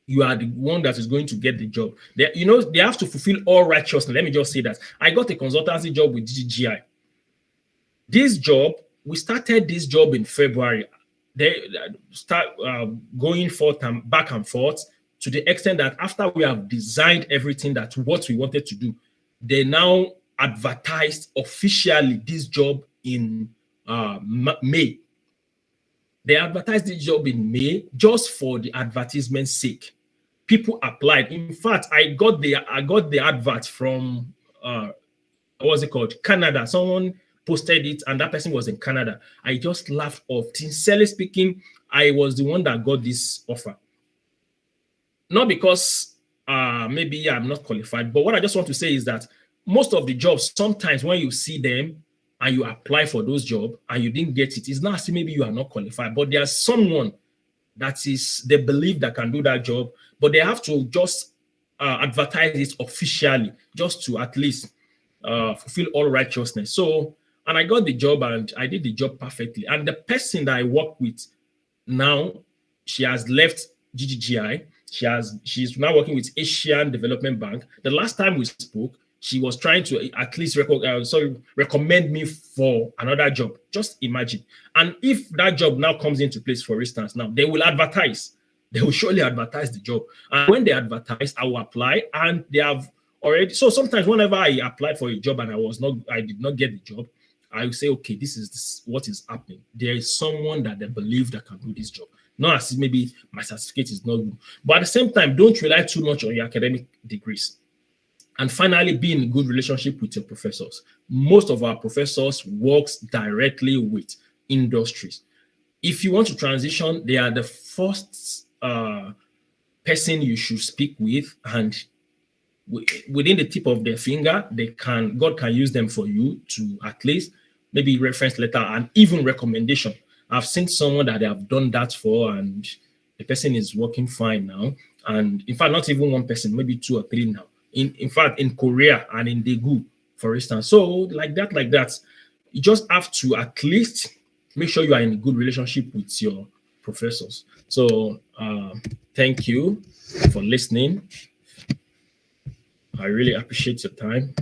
You are the one that is going to get the job. They have to fulfill all righteousness. Let me just say that. I got a consultancy job with GGI. This job, we started this job in February. They start going forth and back and forth to the extent that after we have designed everything that what we wanted to do, they now advertised officially this job in May. They advertised this job in May just for the advertisement's sake. People applied. In fact, I got the advert from what's it called? Canada. Someone posted it, and that person was in Canada. I just laughed off. Sincerely speaking, I was the one that got this offer. Not because maybe I'm not qualified, but what I just want to say is that most of the jobs, sometimes when you see them and you apply for those jobs and you didn't get it, it's not as if maybe you are not qualified, but there's someone that is, they believe that can do that job, but they have to just advertise it officially just to at least fulfill all righteousness. So, and I got the job and I did the job perfectly. And the person that I work with now, she has left GGGI. She's now working with Asian Development Bank. The last time we spoke, she was trying to at least recommend me for another job. Just imagine. And if that job now comes into place, for instance, now they will advertise. They will surely advertise the job. And when they advertise, I will apply. And they have already. So sometimes whenever I applied for a job and I did not get the job, I will say, okay, this is what is happening. There is someone that they believe that can do this job. Not as if maybe my certificate is not good. But at the same time, don't rely too much on your academic degrees. And finally, be in a good relationship with your professors. Most of our professors works directly with industries. If you want to transition, they are the first person you should speak with, and within the tip of their finger, God can use them for you to at least maybe reference letter and even recommendation. I've seen someone that they have done that for, and the person is working fine now. And in fact, not even one person, maybe 2 or 3 now. In fact, in Korea and in Daegu, for instance. So like that, you just have to at least make sure you are in a good relationship with your professors. So thank you for listening. I really appreciate your time.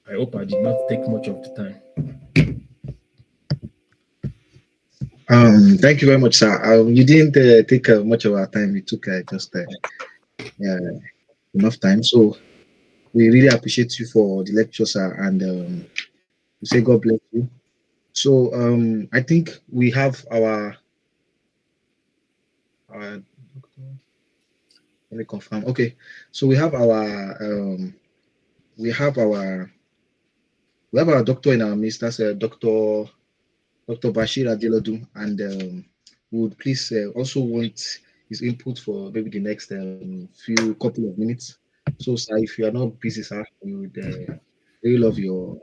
I hope I did not take much of the time. Thank you very much, sir. You didn't take much of our time. We took just enough time. So we really appreciate you for the lecture, sir, and we say God bless you. So I think we have our Let me confirm. Okay, so we have our we have our doctor in our midst. That's Dr. Bashir Adelodu, and would please also want his input for maybe the next few couple of minutes. So, sir, if you are not busy, sir, we would really love your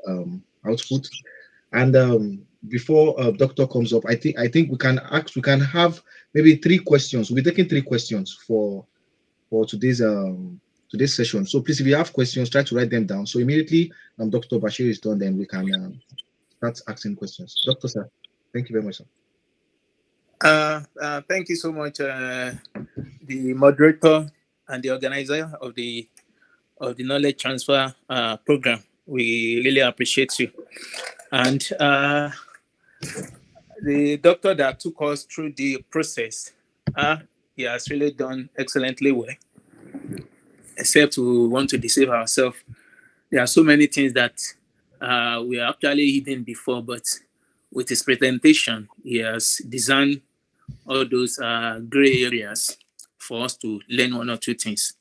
output. And before doctor comes up, I think we can have maybe three questions. We'll be taking three questions for today's session. So please, if you have questions, try to write them down. So immediately Dr. Bashir is done, then we can start asking questions. Doctor, sir, thank you very much, sir. Thank you so much, the moderator and the organizer of the knowledge transfer program. We really appreciate you. And the doctor that took us through the process, he has really done excellently well. Except we want to deceive ourselves. There are so many things that we are actually hidden before, but with his presentation, he has designed all those gray areas for us to learn one or two things.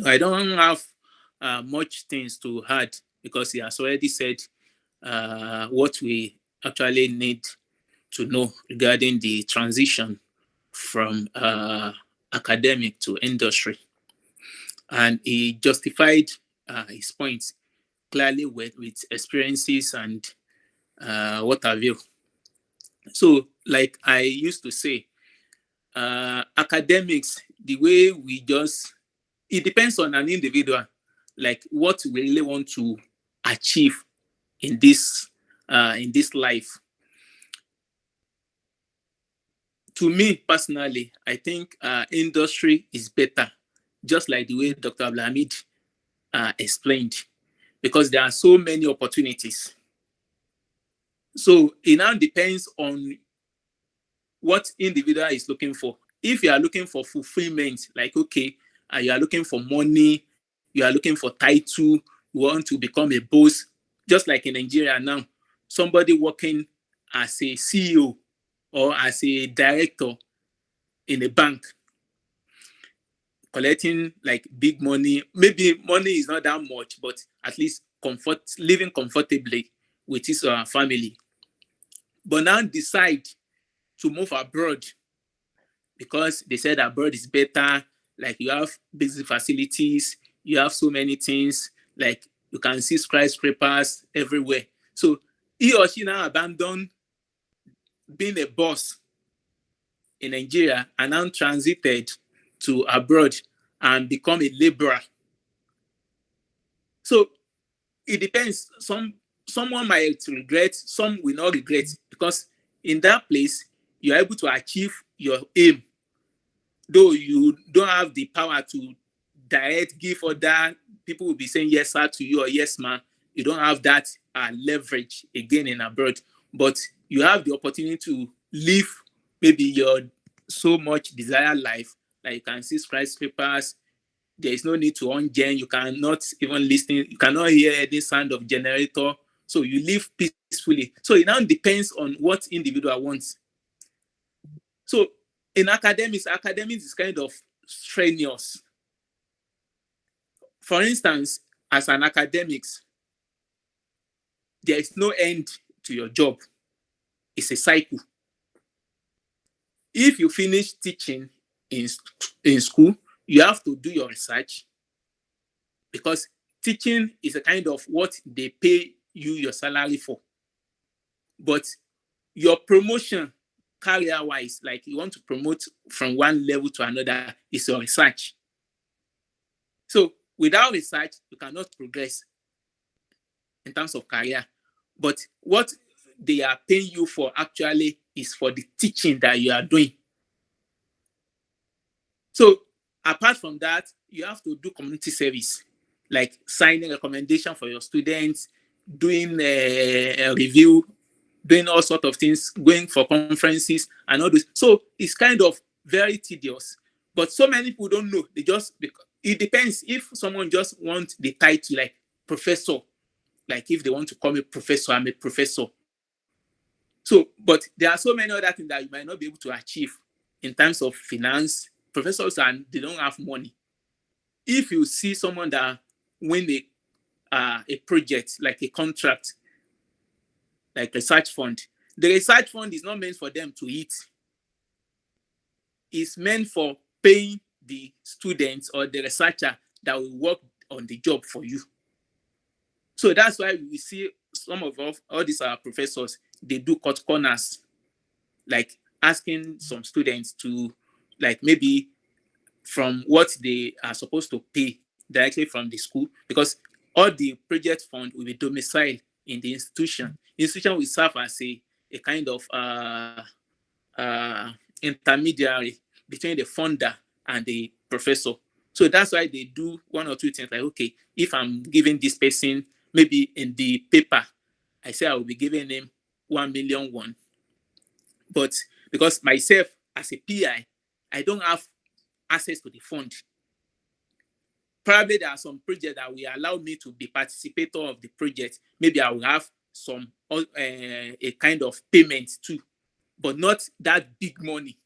I don't have much things to add because he has already said what we actually need to know regarding the transition from academic to industry. And he justified his points clearly with experiences and what have you. So, like I used to say, academics, the way we just, it depends on an individual, like what we really want to achieve in this life. To me personally, I think industry is better, just like the way Dr. AbdulHameed explained, because there are so many opportunities. So it now depends on what individual is looking for. If you are looking for fulfillment, like, okay, you are looking for money, you are looking for title, you want to become a boss, just like in Nigeria now, somebody working as a CEO or as a director in a bank, collecting like big money. Maybe money is not that much, but at least living comfortably with his family. But now decide to move abroad because they said abroad is better. Like you have basic facilities, you have so many things, like you can see skyscrapers everywhere. So he or she now abandoned being a boss in Nigeria and now transited to abroad and become a laborer. So it depends. Someone might regret, some will not regret, because in that place you're able to achieve your aim, though you don't have the power to direct, give order. People will be saying yes sir to you or yes ma'am. You don't have that leverage again in abroad, but you have the opportunity to live maybe your so much desired life. Like you can see skyscrapers. There is no need to on gen. You cannot even listen. You cannot hear any sound of generator. So you live peacefully. So it now depends on what individual wants. So in academics is kind of strenuous. For instance, as an academics, there is no end to your job. It's a cycle. If you finish teaching in school, you have to do your research, because teaching is a kind of what they pay you your salary for. But your promotion career-wise, like you want to promote from one level to another, is your research. So without research, you cannot progress in terms of career. But what they are paying you for actually is for the teaching that you are doing. So apart from that, you have to do community service, like signing recommendation for your students, doing a review, doing all sorts of things, going for conferences and all this. So it's kind of very tedious. But so many people don't know. It depends. If someone just wants the title like professor, like if they want to call me professor, I'm a professor. So, but there are so many other things that you might not be able to achieve in terms of finance, professors and they don't have money. If you see someone that win a project, like a contract, like research fund, the research fund is not meant for them to eat. It's meant for paying the students or the researcher that will work on the job for you. So that's why we see some of all these professors, they do cut corners, like asking some students to, like, maybe from what they are supposed to pay directly from the school, because all the project fund will be domiciled in the institution. The institution will serve as a kind of intermediary between the funder and the professor. So that's why they do one or two things, like, okay, if I'm giving this person, maybe in the paper, I say I will be giving him 1 million won. But because myself as a PI, I don't have access to the fund. Probably there are some projects that will allow me to be participator of the project. Maybe I will have some a kind of payment too, but not that big money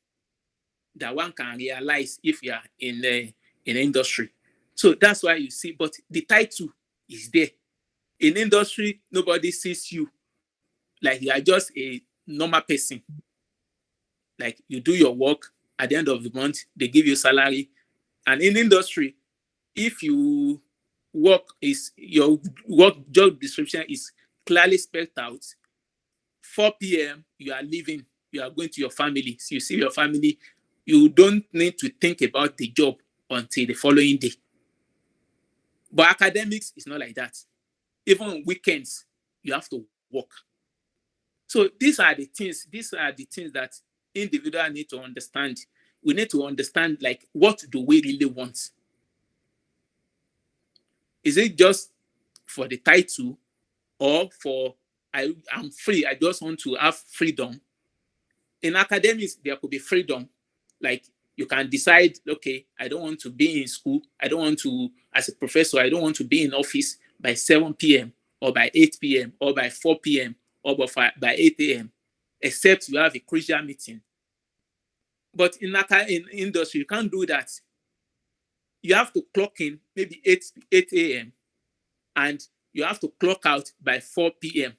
that one can realize if you are in the industry. So that's why you see, but the title is there. In industry, nobody sees you like you are just a normal person. Like, you do your work, at the end of the month, they give you salary. And in industry, if you work, is your work job description is clearly spelled out, 4 p.m. you are leaving, you are going to your family. So you see your family, you don't need to think about the job until the following day. But academics is not like that. Even on weekends, you have to work. So these are the things that individuals need to understand. We need to understand, like, what do we really want? Is it just for the title, or for I'm free, I just want to have freedom? In academics, there could be freedom. Like, you can decide, okay, I don't want to be in school. I don't want to, as a professor, I don't want to be in office by 7 p.m. or by 8 p.m. or by 4 p.m. or by 8 a.m., except you have a crucial meeting. But in industry, you can't do that. You have to clock in maybe 8 a.m. and you have to clock out by 4 p.m.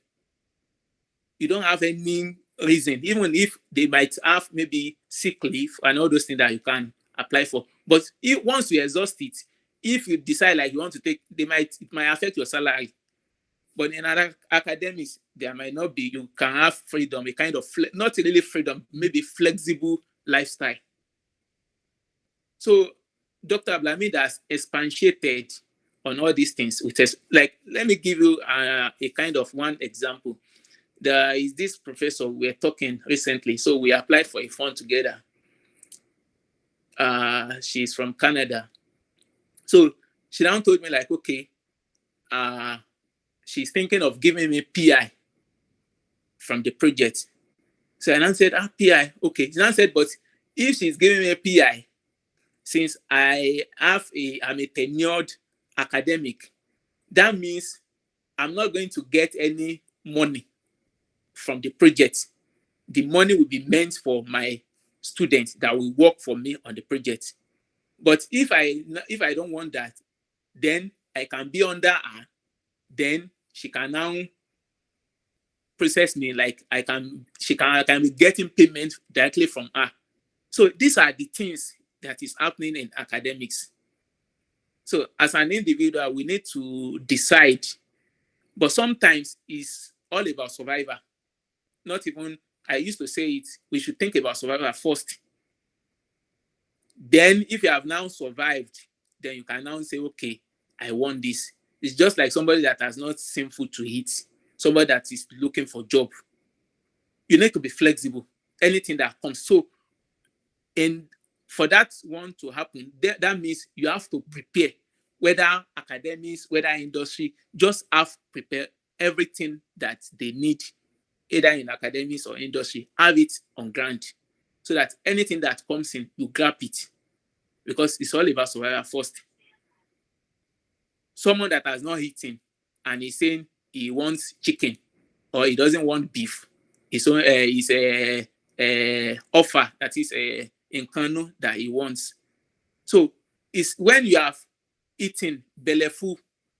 You don't have any reason, even if they might have maybe sick leave and all those things that you can apply for. But once you exhaust it, if you decide like you want to take, it might affect your salary. But in other academics, there might not be. You can have freedom, a kind of not really freedom, maybe flexible lifestyle. So Dr. AbdulHameed has expatiated on all these things. Which is, like, let me give you a kind of one example. There is this professor we were talking recently. So we applied for a fund together. She's from Canada. So she now told me, like, okay, she's thinking of giving me PI from the project. So I now said, PI, okay. She now said, but if she's giving me a PI, since I'm a tenured academic, that means I'm not going to get any money from the project. The money will be meant for my students that will work for me on the project. But if I don't want that, then I can be under her. Then she can now process me, like I can be getting payment directly from her. So these are the things that is happening in academics. So as an individual, we need to decide, but sometimes it's all about survival. Not even, I used to say it, we should think about survival first. Then if you have now survived, then you can now say, okay, I want this. It's just like somebody that has not seen food to eat, somebody that is looking for a job. You need to be flexible, anything that comes. So, and for that one to happen, that means you have to prepare, whether academics, whether industry, just have prepare everything that they need, either in academics or industry, have it on ground, so that anything that comes in, you grab it, because it's all about survival first. Someone that has not eaten and he's saying he wants chicken or he doesn't want beef, his own offer, that is in Kano that he wants. So it's when you have eaten belly full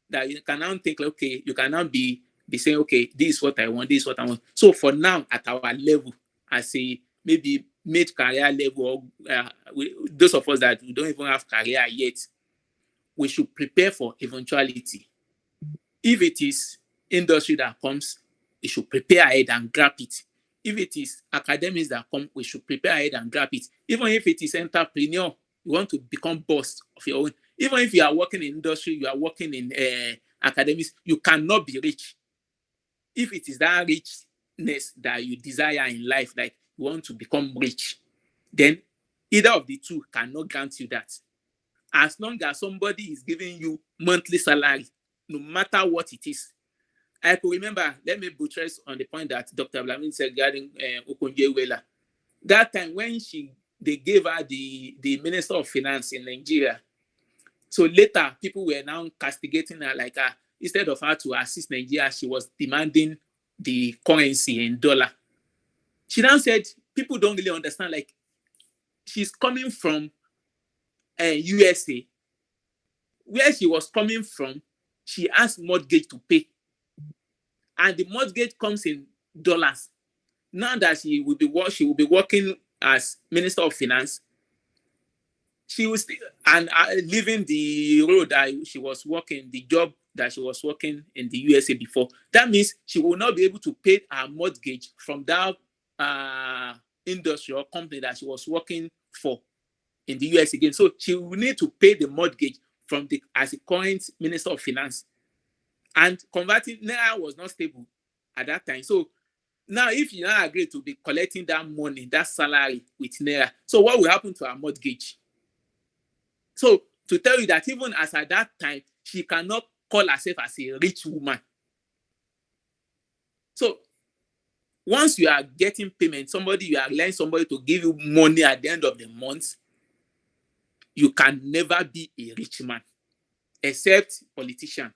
that you can now think, okay, you can now be saying, okay, this is what I want, this is what I want. So for now, at our level, I say maybe mid-career level, or those of us that we don't even have career yet, we should prepare for eventuality. If it is industry that comes, we should prepare ahead and grab it. If it is academics that come, we should prepare ahead and grab it. Even if it is entrepreneur, you want to become boss of your own. Even if you are working in industry, you are working in academics, you cannot be rich. If it is that richness that you desire in life, like you want to become rich, then either of the two cannot grant you that. As long as somebody is giving you monthly salary, no matter what it is. I could remember, let me buttress on the point that Dr. AbdulHameed said regarding Okonjo-Iweala. That time when they gave her the Minister of Finance in Nigeria. So later, people were now castigating her like instead of her to assist Nigeria, she was demanding the currency in dollar. She now said, people don't really understand, like, she's coming from USA. Where she was coming from, she asked mortgage to pay. And the mortgage comes in dollars. Now that she will be working as Minister of Finance, she was still and leaving the road that she was working, the job that she was working in the USA before. That means she will not be able to pay her mortgage from that industry or company that she was working for in the US again. So she will need to pay the mortgage from as a current Minister of Finance. And converting Naira was not stable at that time. So now if you now agree to be collecting that money, that salary with Naira, so what will happen to her mortgage? So to tell you that even as at that time, she cannot call herself as a rich woman. So once you are getting payment, you are allowing somebody to give you money at the end of the month, you can never be a rich man, except politician.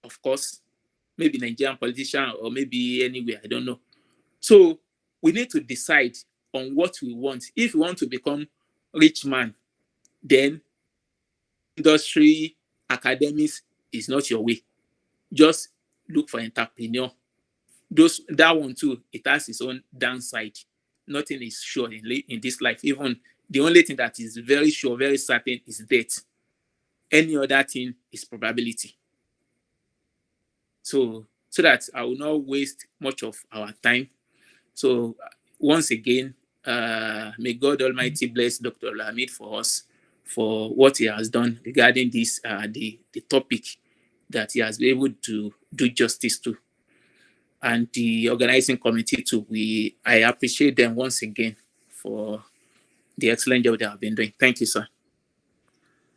Of course, maybe Nigerian politician or maybe anywhere, I don't know. So we need to decide on what we want. If we want to become rich man, then industry, academics is not your way. Just look for entrepreneur. That one too, it has its own downside. Nothing is sure in this life. Even the only thing that is very sure, very certain is death. Any other thing is probability. So that I will not waste much of our time. So once again, may God Almighty bless Dr. AbdulHameed for us, for what he has done regarding this, the topic that he has been able to do justice to. And the organizing committee too, I appreciate them once again for the excellent job they have been doing. Thank you, sir.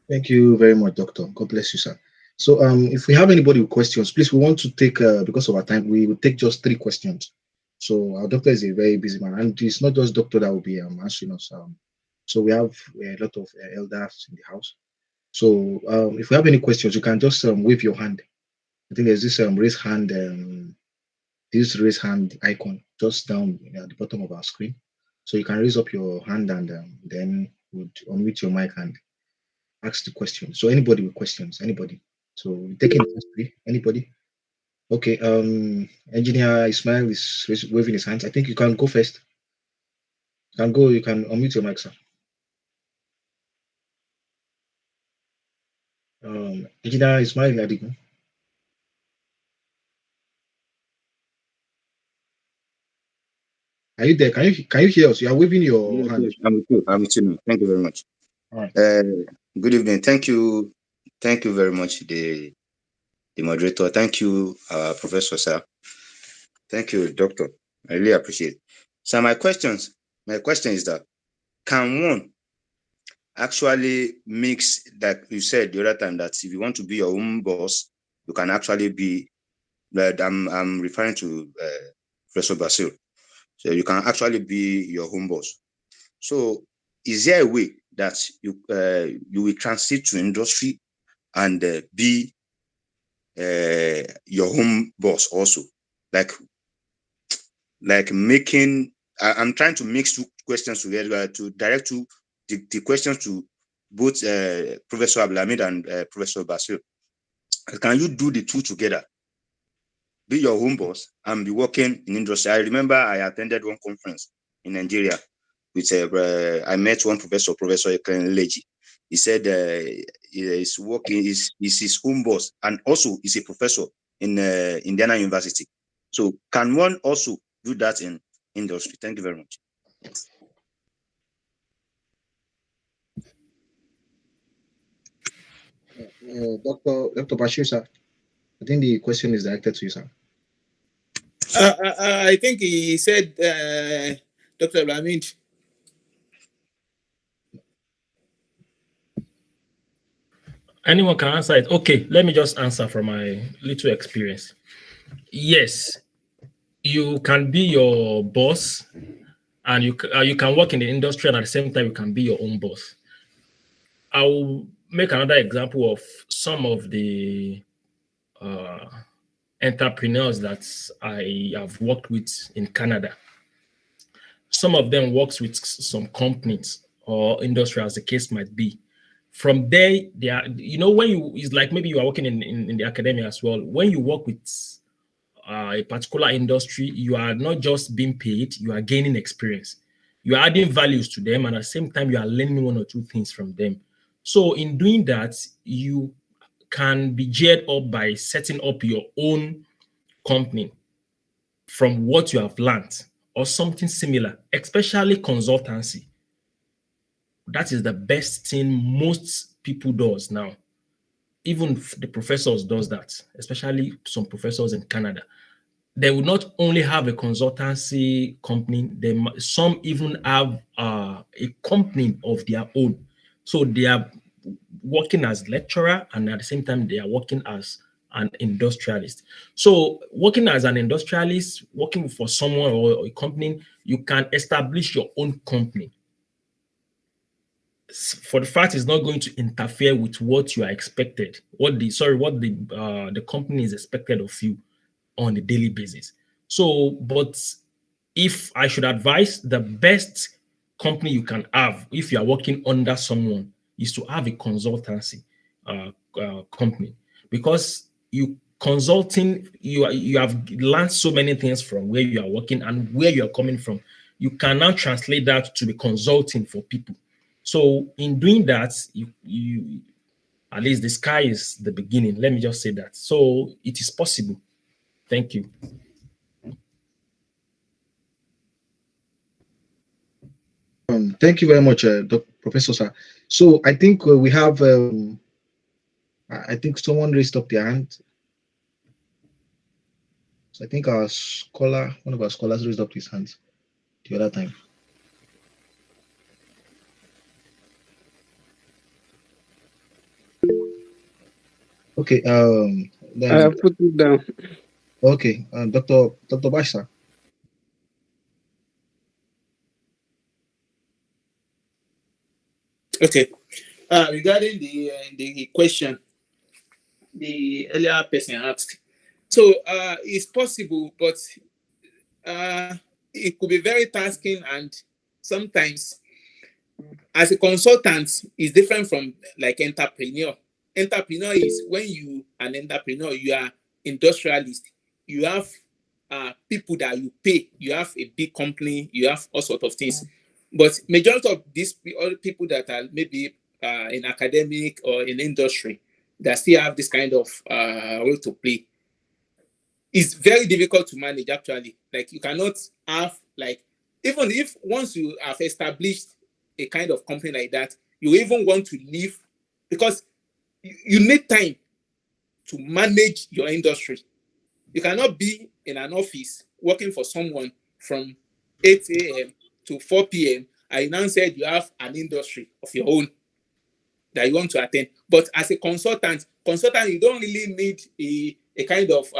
Thank you very much, Doctor. God bless you, sir. So if we have anybody with questions, please, we want to take, because of our time, we will take just 3 questions. So our doctor is a very busy man, and it's not just doctor that will be answering us. So we have a lot of elders in the house. So if we have any questions, you can just wave your hand. I think there's this raise hand icon just down at the bottom of our screen. So you can raise up your hand and then we'll unmute your mic and ask the question. So anybody with questions, anybody. So we're taking anybody. Okay, Engineer Ismail is waving his hands. I think you can go first. You can unmute your mic, sir. Engineer Ismail Adigun. Are you there? Can you hear us? You are waving your hand. Yes, I'm with you. Thank you very much. All right. Good evening. Thank you very much, the moderator. Thank you, Professor, sir. Thank you, Doctor. I really appreciate it. So my question is that, can one actually mix, like you said the other time, that if you want to be your own boss, you can actually be, I'm referring to Professor Basil. So you can actually be your home boss. So is there a way that you will transit to industry and be your home boss also, like making I'm trying to mix two questions together to direct the questions to both Professor AbdulHameed and Professor Bashir. Can you do the two together? Be your home boss and be working in industry. I remember I attended one conference in Nigeria with I met one professor, Professor Leji. He said he's working, is his home boss, and also is a professor in Indiana University. So can one also do that in industry? Thank you very much. Dr. Bashir, sir. I think the question is directed to you, sir. I think he said, Dr. AbdulHameed. Anyone can answer it. Okay, let me just answer from my little experience. Yes, you can be your boss, and you can work in the industry, and at the same time you can be your own boss. I will make another example of some of the entrepreneurs that I have worked with in Canada. Some of them works with some companies or industry, as the case might be. From there, they are, when it's like maybe you are working in the academia as well. When you work with a particular industry, you are not just being paid, you are gaining experience. You are adding values to them, and at the same time, you are learning one or two things from them. So in doing that, you can be geared up by setting up your own company from what you have learned or something similar, especially consultancy. That is the best thing most people does now. Even the professors does that, especially some professors in Canada. They will not only have a consultancy company, some even have a company of their own. So they are working as lecturer, and at the same time they are working as an industrialist. So working as an industrialist, working for someone or a company, you can establish your own company. For the fact it's not going to interfere with what you are expected, what the company is expected of you on a daily basis. So, but if I should advise, the best company you can have if you are working under someone is to have a consultancy company, because you have learned so many things from where you are working and where you are coming from. You can now translate that to be consulting for people. So in doing that, you at least the sky is the beginning. Let me just say that. So it is possible. Thank you. Thank you very much, Professor, sir. So I think we have, I think someone raised up their hand. So I think one of our scholars raised up his hand the other time. Okay, I put it down. Okay, Dr. Basha. Okay. Regarding the question the earlier person asked, so it's possible, but it could be very tasking, and sometimes as a consultant is different from like entrepreneur. Entrepreneur is when you an entrepreneur, you are industrialist. You have people that you pay. You have a big company. You have all sorts of things. But majority of these all people that are maybe in academic or in industry that still have this kind of role to play, it's very difficult to manage actually. Like you cannot have like, even if once you have established a kind of company like that, you even want to leave because you need time to manage your industry. You cannot be in an office working for someone from 8 a.m. to 4 p.m. and you now said you have an industry of your own that you want to attend. But as a consultant, you don't really need a kind of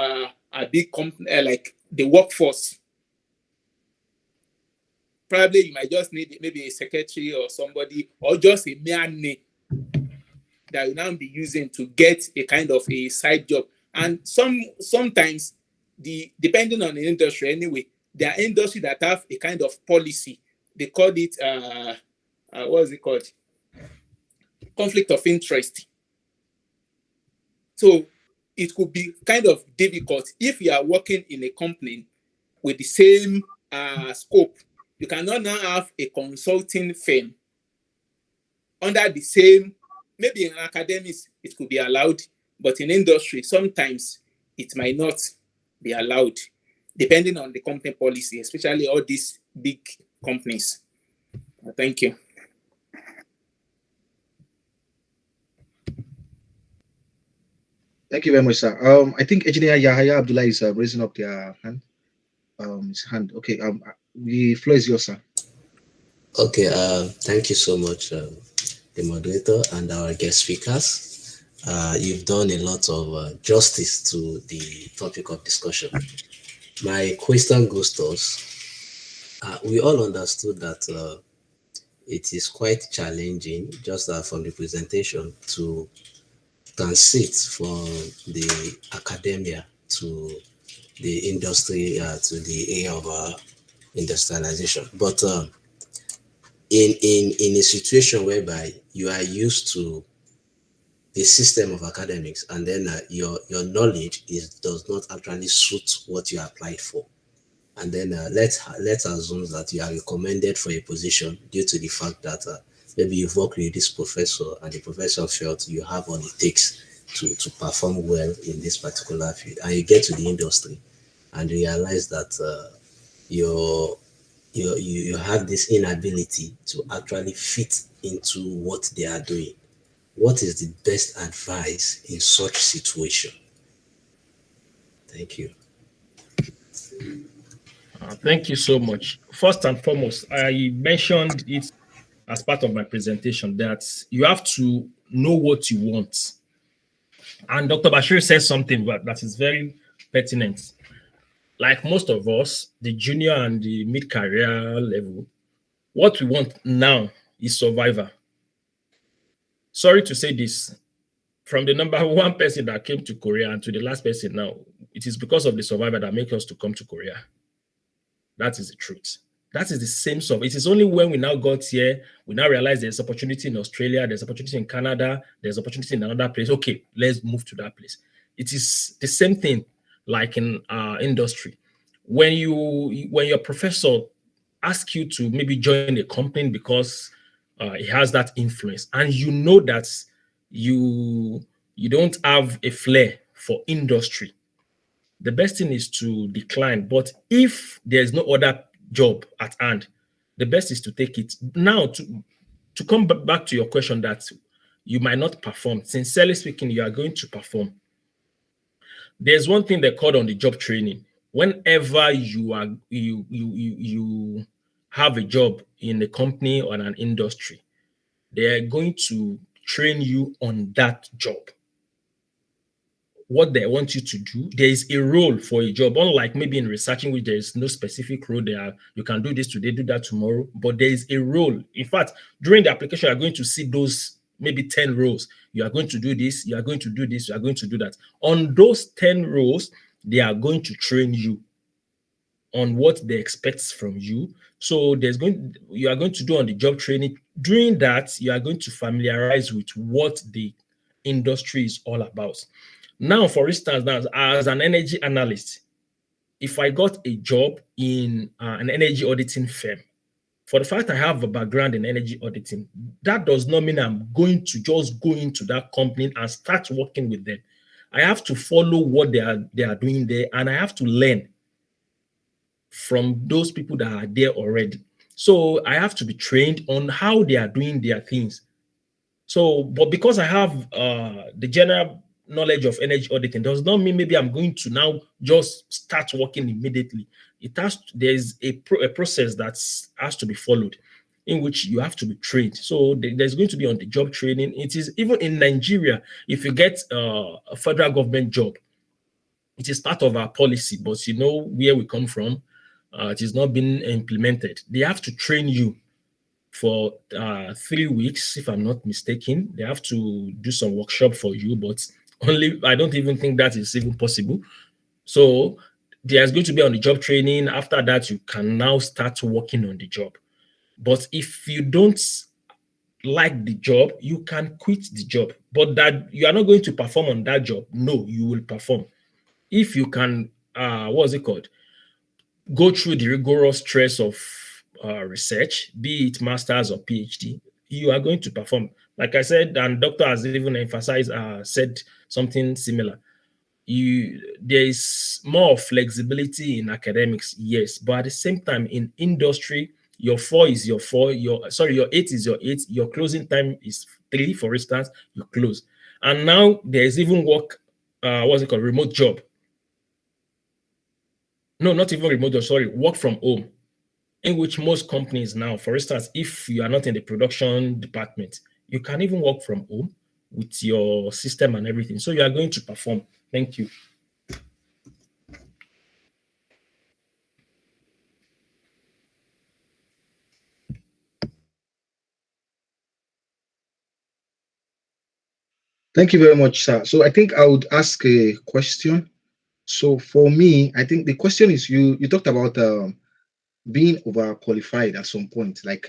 a big company like the workforce. Probably you might just need maybe a secretary or somebody, or just a mere name that you now be using to get a kind of a side job. And sometimes depending on the industry anyway, there are industries that have a kind of policy. They call it, what is it called? Conflict of interest. So it could be kind of difficult if you are working in a company with the same scope. You cannot now have a consulting firm under the same, maybe in academics, it could be allowed, but in industry, sometimes it might not be allowed, depending on the company policy, especially all these big companies. Thank you. Thank you very much, sir. I think Engineer Yahya Abdullah is raising up their hand. His hand. Okay. The floor is yours, sir. Okay. Thank you so much, the moderator and our guest speakers. You've done a lot of justice to the topic of discussion. My question goes to us. We all understood that it is quite challenging, just from the presentation, to transit from the academia to the industry, to the area of industrialization. But in a situation whereby you are used to the system of academics, and then your knowledge does not actually suit what you applied for, and then let's assume that you are recommended for a position due to the fact that maybe you've worked with this professor and the professor felt you have what it takes to perform well in this particular field, and you get to the industry and realize that you have this inability to actually fit into what they are doing. What is the best advice in such situation? Thank you. Thank you so much. First and foremost, I mentioned it as part of my presentation that you have to know what you want. And Dr. Bashir says something that is very pertinent. Like most of us, the junior and the mid-career level, what we want now is survivor. Sorry to say this, from the number one person that came to Korea and to the last person now, it is because of the survivor that make us to come to Korea. That is the truth. That is the same stuff. It is only when we now got here, we now realize there's opportunity in Australia, there's opportunity in Canada, there's opportunity in another place. Okay, let's move to that place. It is the same thing like in industry. When your professor asks you to maybe join a company because it has that influence, and you know that you don't have a flair for industry, the best thing is to decline. But if there's no other job at hand, the best is to take it. Now, to come back to your question that you might not perform, sincerely speaking, you are going to perform. There's one thing they call on the job training. Whenever you have a job in a company or in an industry, they are going to train you on that job. What they want you to do, there is a role for a job, unlike maybe in researching, which there is no specific role there. You can do this today, do that tomorrow, but there is a role. In fact, during the application, you are going to see those maybe 10 roles. You are going to do this, you are going to do this, you are going to do that. On those 10 roles, they are going to train you on what they expect from you. So you are going to do on the job training. During that, you are going to familiarize with what the industry is all about. Now, for instance, as an energy analyst, if I got a job in an energy auditing firm, for the fact I have a background in energy auditing, that does not mean I'm going to just go into that company and start working with them. I have to follow what they are doing there, and I have to learn from those people that are there already. So I have to be trained on how they are doing their things. So, but because I have the general knowledge of energy auditing, does not mean maybe I'm going to now just start working immediately. There's a process that has to be followed, in which you have to be trained. So there's going to be on the job training. It is even in Nigeria, if you get a federal government job, it is part of our policy, but you know where we come from, it is not been implemented. They have to train you for 3 weeks, if I'm not mistaken. They have to do some workshop for you, but I don't even think that is even possible. So there's going to be on the job training. After that, you can now start working on the job. But if you don't like the job, you can quit the job. But that you are not going to perform on that job. No, you will perform. If you can, what's it called? Go through the rigorous stress of research, be it master's or PhD, you are going to perform. Like I said, and doctor has even emphasized, said something similar. There is more flexibility in academics, yes, but at the same time in industry, your 4 is your 4, your 8 is your 8, your closing time is 3, for instance, you close. And now there's even work, what's it called, remote job. No, not even remote job, sorry, work from home, in which most companies now, for instance, if you are not in the production department, you can even work from home with your system and everything. So you are going to perform. Thank you. Thank you very much, sir. So I think I would ask a question. So for me, I think the question is you talked about being overqualified at some point, like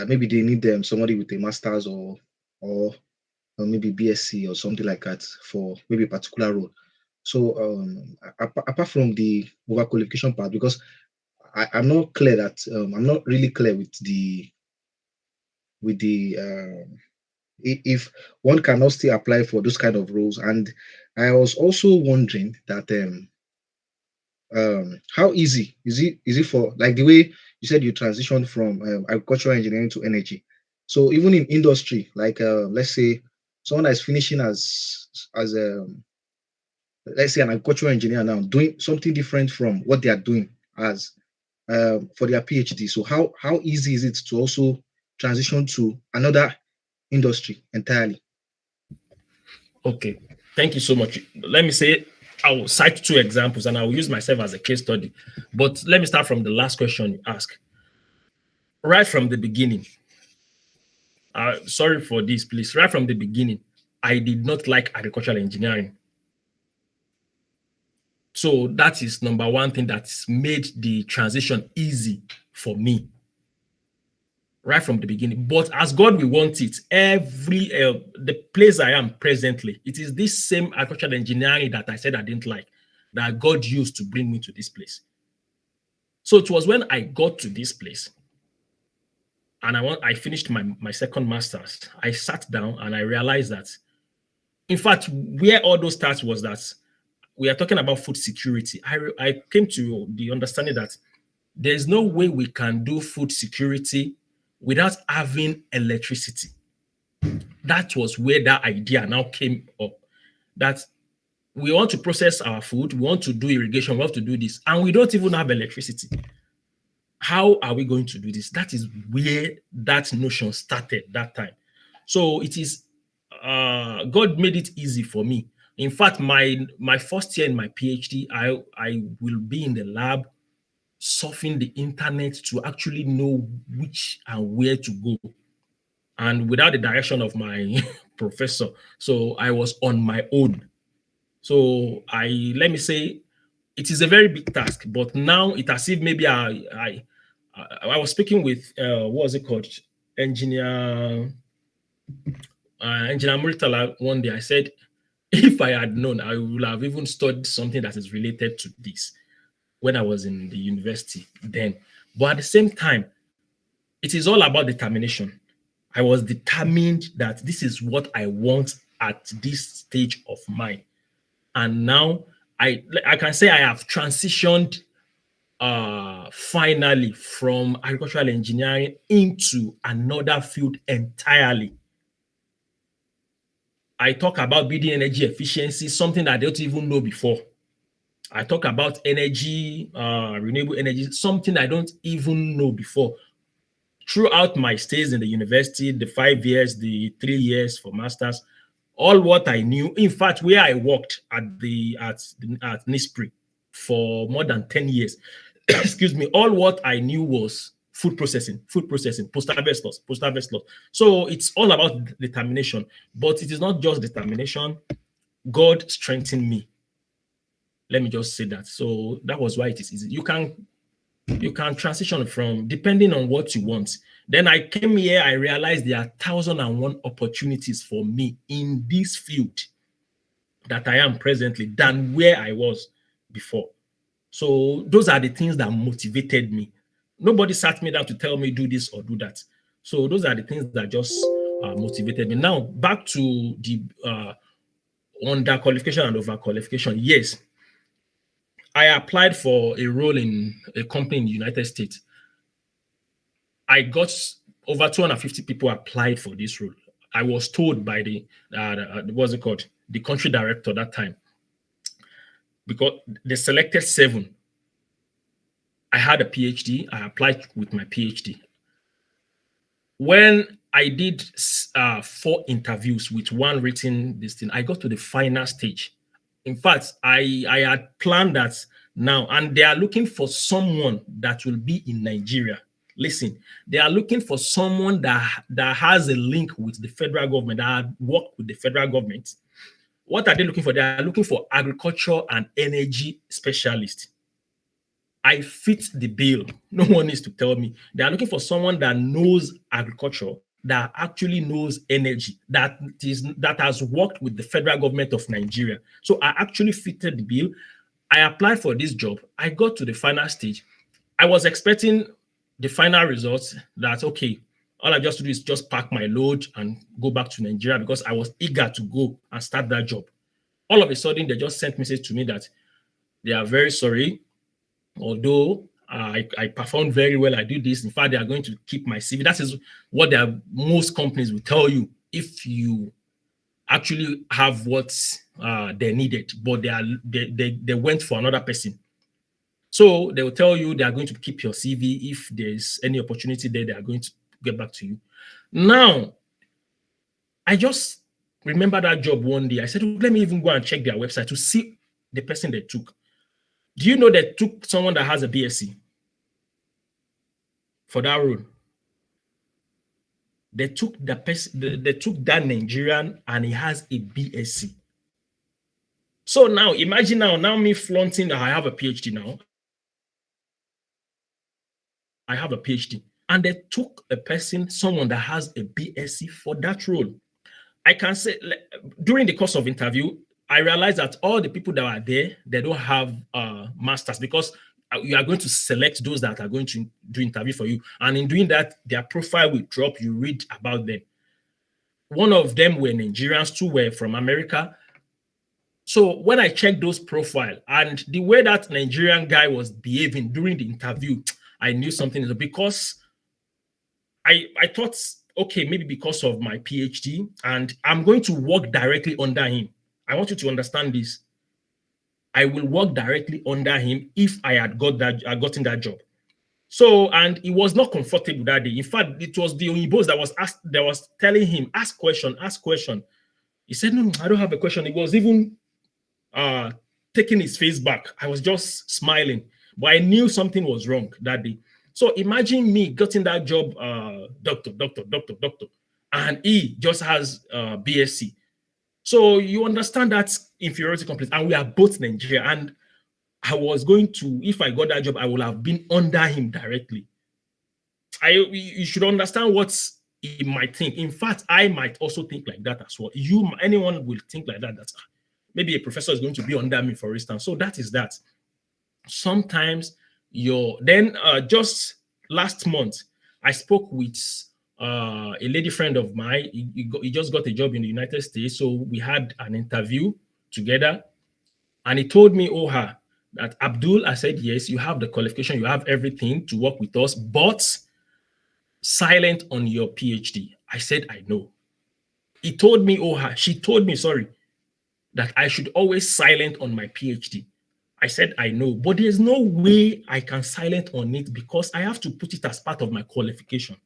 maybe they need somebody with a master's or maybe BSc or something like that for maybe a particular role. So apart from the overqualification part, because I'm not clear that I'm not really clear with the if one cannot still apply for those kind of roles. And I was also wondering that how easy is it for, like, the way you said you transitioned from agricultural engineering to energy. So even in industry, like let's say someone that is finishing as let's say an agricultural engineer now, doing something different from what they are doing as for their PhD. So how easy is it to also transition to another industry entirely? Okay, thank you so much. Let me say, I will cite 2 examples and I will use myself as a case study. But let me start from the last question you asked. Right from the beginning, sorry for this, please. Right from the beginning, I did not like agricultural engineering. So that is number one thing that's made the transition easy for me. Right from the beginning. But as God will want it, the place I am presently, it is this same agricultural engineering that I said I didn't like that God used to bring me to this place. So it was when I got to this place and I finished my second master's, I sat down and I realized that, in fact, where all those starts was that we are talking about food security. I came to the understanding that there's no way we can do food security without having electricity. That was where that idea now came up, that we want to process our food, we want to do irrigation, we have to do this, and we don't even have electricity. How are we going to do this? That is where that notion started that time. So it is, God made it easy for me. In fact, my first year in my PhD, I will be in the lab surfing the internet to actually know which and where to go, and without the direction of my professor. So I was on my own. So let me say, it is a very big task, but now it as if maybe I was speaking with what was it called, engineer Muritala one day. I said, if I had known, I would have even studied something that is related to this when I was in the university then. But at the same time, it is all about determination. I was determined that this is what I want at this stage of mine. And now I can say I have transitioned finally from agricultural engineering into another field entirely. I talk about building energy efficiency, something that I don't even know before. I talk about energy, renewable energy, something I don't even know before. Throughout my stays in the university, the 5 years, the 3 years for masters, all what I knew, in fact, where I worked at NISPRI for more than 10 years, excuse me, all what I knew was food processing, post-harvest loss. So it's all about determination, but it is not just determination. God strengthened me. Let me just say that. So that was why it is easy. You can transition from depending on what you want. Then I came here, I realized there are 1,001 opportunities for me in this field that I am presently than where I was before. So those are the things that motivated me. Nobody sat me down to tell me do this or do that. So those are the things that just motivated me. Now back to the under qualification and over qualification. Yes, I applied for a role in a company in the United States. I got over 250 people applied for this role. I was told by the what's it called? The country director that time, because they selected 7. I had a PhD. I applied with my PhD. When I did 4 interviews with 1 written this thing, I got to the final stage. In fact, I had planned that now, and they are looking for someone that will be in Nigeria. Listen, they are looking for someone that has a link with the federal government, that had worked with the federal government. What are they looking for? They are looking for agriculture and energy specialists. I fit the bill. No one needs to tell me. They are looking for someone that knows agriculture, that actually knows energy, that has worked with the federal government of Nigeria. So I actually fitted the bill. I applied for this job. I got to the final stage. I was expecting the final results that, okay, all I just do is just pack my load and go back to Nigeria, because I was eager to go and start that job. All of a sudden, they just sent message to me that they are very sorry. Although I performed very well, I do this. In fact, they are going to keep my CV. That is what most companies will tell you if you actually have what they needed, but they went for another person. So they will tell you they are going to keep your CV. If there's any opportunity there, they are going to get back to you. Now, I just remember that job one day. I said, let me even go and check their website to see the person they took. Do you know they took someone that has a BSc for that role? They took the person, they took that Nigerian, and he has a BSc. So now imagine now me flaunting that I have a PhD now. I have a PhD. And they took a person, someone that has a BSc for that role. I can say during the course of interview, I realized that all the people that are there, they don't have masters, because you are going to select those that are going to do interview for you. And in doing that, their profile will drop. You read about them. One of them were Nigerians, 2 were from America. So when I checked those profile and the way that Nigerian guy was behaving during the interview, I knew something is because I thought, okay, maybe because of my PhD, and I'm going to work directly under him. I want you to understand this. I will work directly under him if I had gotten that job. So, and he was not comfortable that day. In fact, it was the Oyinbos that was telling him, ask question. He said, no, I don't have a question. He was even taking his face back. I was just smiling, but I knew something was wrong that day. So imagine me getting that job, doctor, and he just has BSc. So you understand that inferiority complex, and we are both Nigeria. And I was going to, if I got that job, I would have been under him directly. You should understand what he might think. In fact, I might also think like that as well. Anyone will think like that. That maybe a professor is going to be under me, for instance. So that is that. Sometimes just last month, I spoke with a lady friend of mine. He just got a job in the United States. So we had an interview together. And he told me, that Abdul, I said, yes, you have the qualification, you have everything to work with us, but silent on your PhD. I said, I know. He told me, she told me, that I should always silent on my PhD. I said, I know, but there's no way I can silent on it because I have to put it as part of my qualification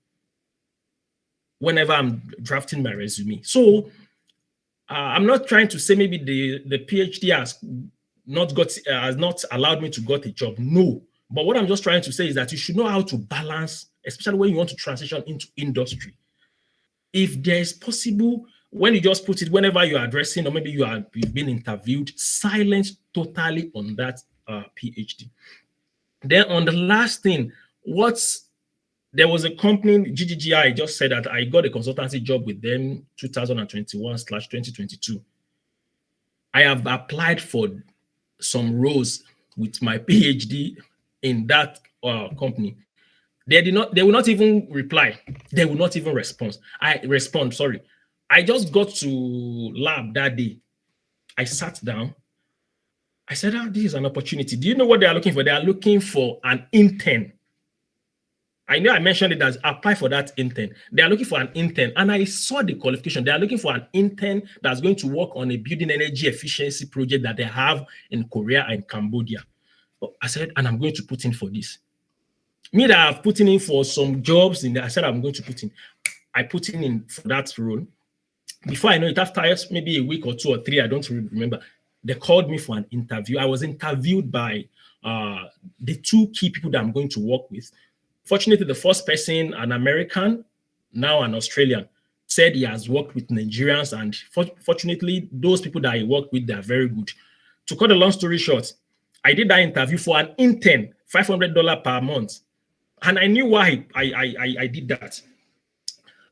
whenever I'm drafting my resume. So I'm not trying to say maybe the PhD has not allowed me to get a job. No, but what I'm just trying to say is that you should know how to balance, especially when you want to transition into industry. If there is possible when you just put it, whenever you are addressing, or maybe you've been interviewed, silence totally on that PhD. Then on the last thing, there was a company, GGGI, just said that I got a consultancy job with them 2021/2022. I have applied for some roles with my PhD in that company. They will not even reply. They will not even respond. Sorry. I just got to lab that day. I sat down. I said, this is an opportunity. Do you know what they are looking for? They are looking for an intern. I know I mentioned it as apply for that intern. They are looking for an intern. And I saw the qualification. They are looking for an intern that's going to work on a building energy efficiency project that they have in Korea and Cambodia. I said, and I'm going to put in for this. Me that I've put in for some jobs in there, I said I'm going to put in. I put in for that role. Before I know it, after maybe a week or 2 or 3, I don't remember, they called me for an interview. I was interviewed by the 2 key people that I'm going to work with. Fortunately, the first person, an American, now an Australian, said he has worked with Nigerians, and fortunately, those people that I work with, they are very good. To cut a long story short, I did that interview for an intern, $500 per month. And I knew why I did that.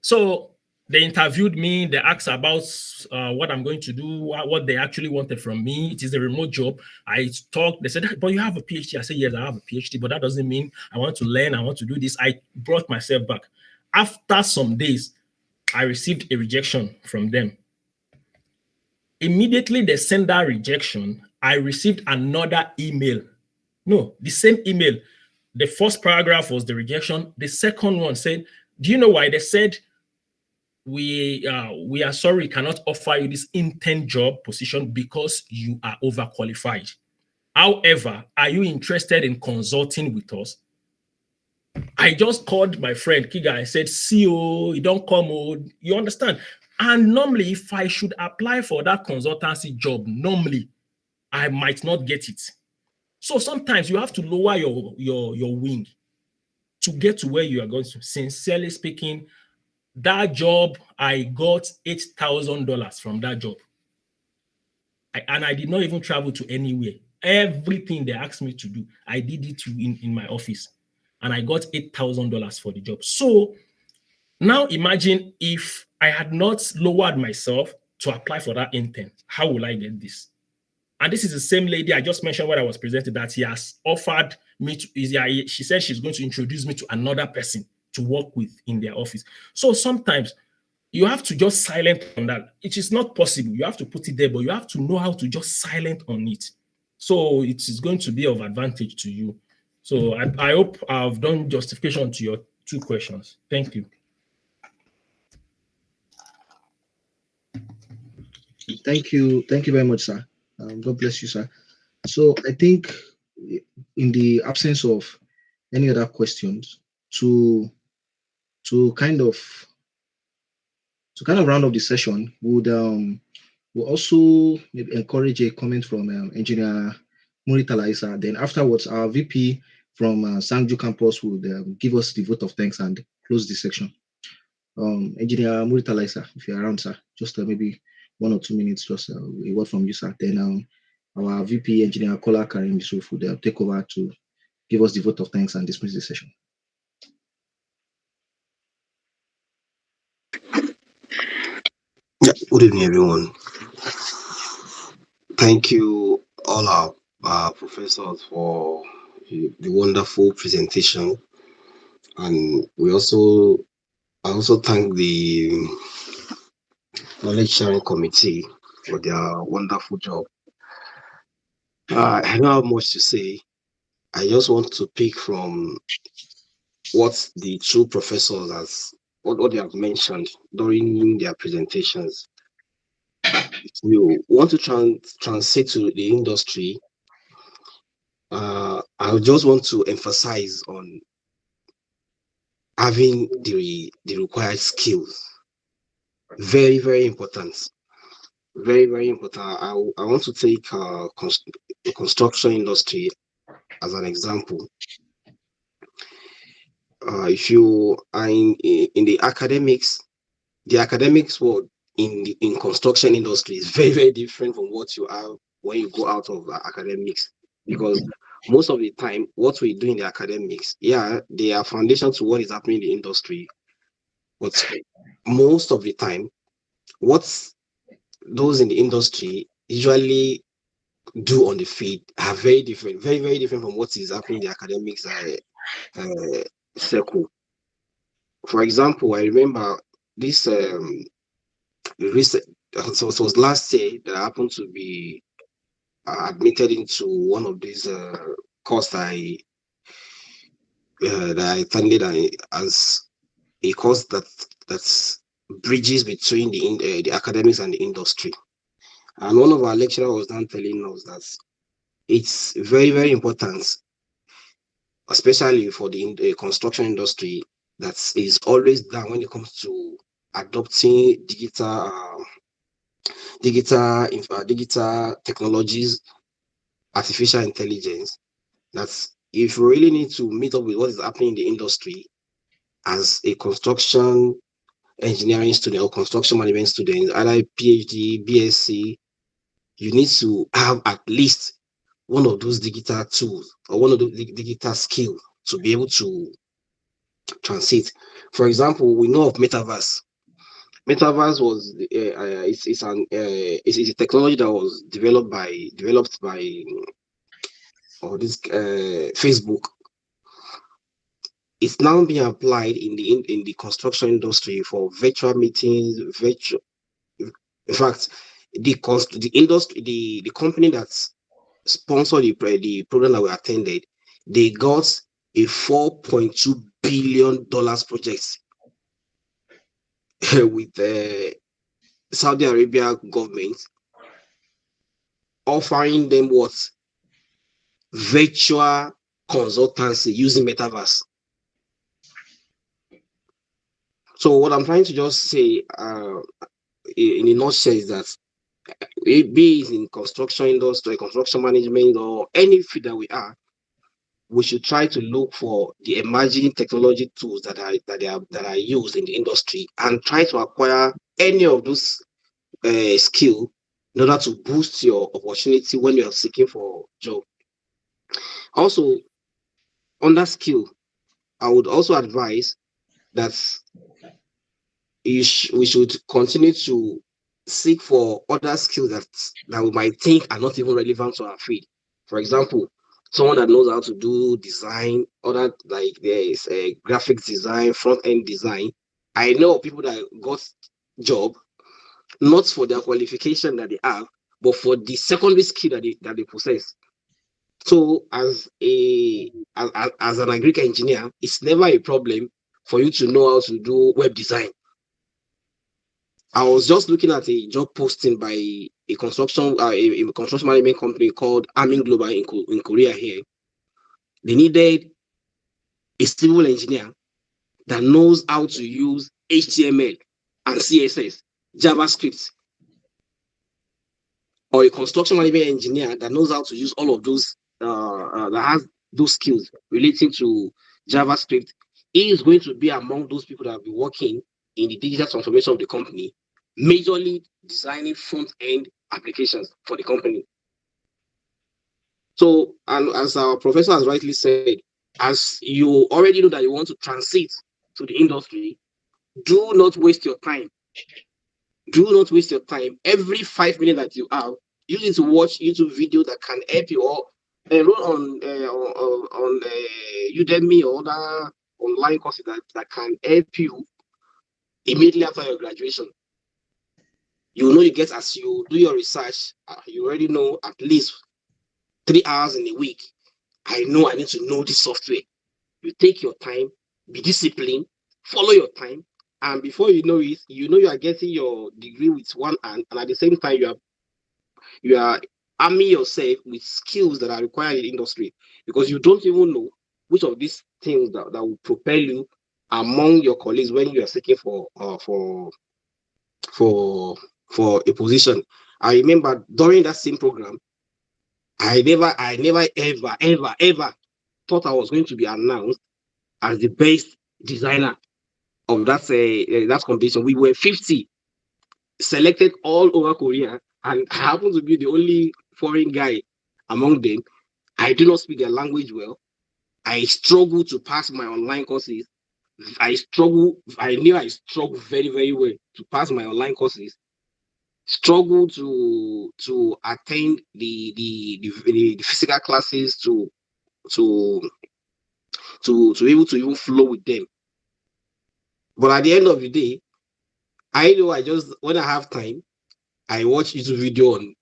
So they interviewed me. They asked about what I'm going to do, what they actually wanted from me. It is a remote job. I talked. They said, but you have a PhD. I said, yes, I have a PhD, but that doesn't mean I want to learn. I want to do this. I brought myself back. After some days, I received a rejection from them. Immediately they sent that rejection, I received another email. No, the same email. The first paragraph was the rejection. The second one said, do you know why? They said, we are sorry, we cannot offer you this intern job position because you are overqualified. However, are you interested in consulting with us? I just called my friend Kiga. I said, CEO, you don't come, you understand? And normally, if I should apply for that consultancy job, normally, I might not get it. So sometimes you have to lower your wing to get to where you are going to. Sincerely speaking, that job, I got $8,000 from that job. And I did not even travel to anywhere. Everything they asked me to do, I did it in my office. And I got $8,000 for the job. So now imagine if I had not lowered myself to apply for that intern, how will I get this? And this is the same lady I just mentioned when I was presented that he has offered me to, she said she's going to introduce me to another person to work with in their office. So sometimes you have to just silent on that. It is not possible. You have to put it there, but you have to know how to just silent on it. So it is going to be of advantage to you. So I hope I've done justification to your 2 questions. Thank you. Thank you very much, sir. God bless you, sir. So I think in the absence of any other questions, to kind of round up the session, would we'll also maybe encourage a comment from Engineer Muritala Isa. Then afterwards, our VP from Sangju campus would give us the vote of thanks and close the section. Engineer Muritala Isa, if you're around, sir, just maybe 1 or 2 minutes, just a word from you, sir. Then our VP, Engineer Kola Karim Yusuf, would take over to give us the vote of thanks and dismiss the session. Yeah, good evening, everyone. Thank you, all our professors, for the wonderful presentation. And I also thank the Knowledge Sharing Committee for their wonderful job. I don't have much to say. I just want to pick from what the 2 professors what they have mentioned during their presentations. If you want to translate to the industry, I just want to emphasize on having the required skills. Very, very important. Very, very important. I want to take the construction industry as an example. If you are in the academics world, in construction industry is very, very different from what you have when you go out of academics. Because most of the time, what we do in the academics, yeah, they are foundation to what is happening in the industry. But most of the time, what those in the industry usually do on the field are very different, very, very different from what is happening in the academics circle. For example, I remember this recent, so it was last year that I happened to be admitted into one of these course that I attended as a course that's bridges between the academics and the industry. And one of our lecturers was then telling us that it's very, very important, especially for the construction industry, that is always down when it comes to adopting digital technologies, artificial intelligence. That's if you really need to meet up with what is happening in the industry as a construction engineering student or construction management student, either PhD, BSc, you need to have at least one of those digital tools or one of the digital skills to be able to transit. For example, we know of metaverse. Metaverse was it's a technology that was developed by Facebook. It's now being applied in the construction industry for virtual meetings. In fact, the industry, the company that's sponsored the program that we attended, they got a $4.2 billion project with the Saudi Arabia government offering them what virtual consultancy using metaverse. So what I'm trying to just say in a nutshell is that it be it in construction industry, construction management, or any field that we are, we should try to look for the emerging technology tools that are used in the industry and try to acquire any of those skill in order to boost your opportunity when you are seeking for a job. Also, on that skill, I would also advise that we should continue to seek for other skills that we might think are not even relevant to our field. For example, someone that knows how to do design, other like there is a graphics design, front end design. I know people that got job not for their qualification that they have, but for the secondary skill that they possess. So as an agric engineer, it's never a problem for you to know how to do web design. I was just looking at a job posting by a construction management company called Amin Global in Korea here. They needed a civil engineer that knows how to use HTML and CSS, JavaScript, or a construction management engineer that knows how to use all of those, that has those skills relating to JavaScript. He is going to be among those people that will be working in the digital transformation of the company, majorly designing front-end applications for the company. So, and as our professor has rightly said, as you already know that you want to transit to the industry, do not waste your time. Do not waste your time. Every 5 minutes that you have, you need to watch YouTube video that can help you, or enroll on Udemy or other online courses that can help you immediately after your graduation. You know, you get, as you do your research, you already know at least 3 hours in a week. I know I need to know this software. You take your time, be disciplined, follow your time, and before you know it, you are getting your degree with one hand, and at the same time you are arming yourself with skills that are required in the industry, because you don't even know which of these things that will propel you among your colleagues when you are seeking for a position. I remember during that same program, I never ever thought I was going to be announced as the best designer of that competition. We were 50 selected all over Korea, and I happen to be the only foreign guy among them. I do not speak their language well. I struggle to pass my online courses. I knew I struggled very, very well to pass my online courses. Struggle to attend the physical classes to be able to even flow with them. But at the end of the day, I know when I have time, I watch YouTube video on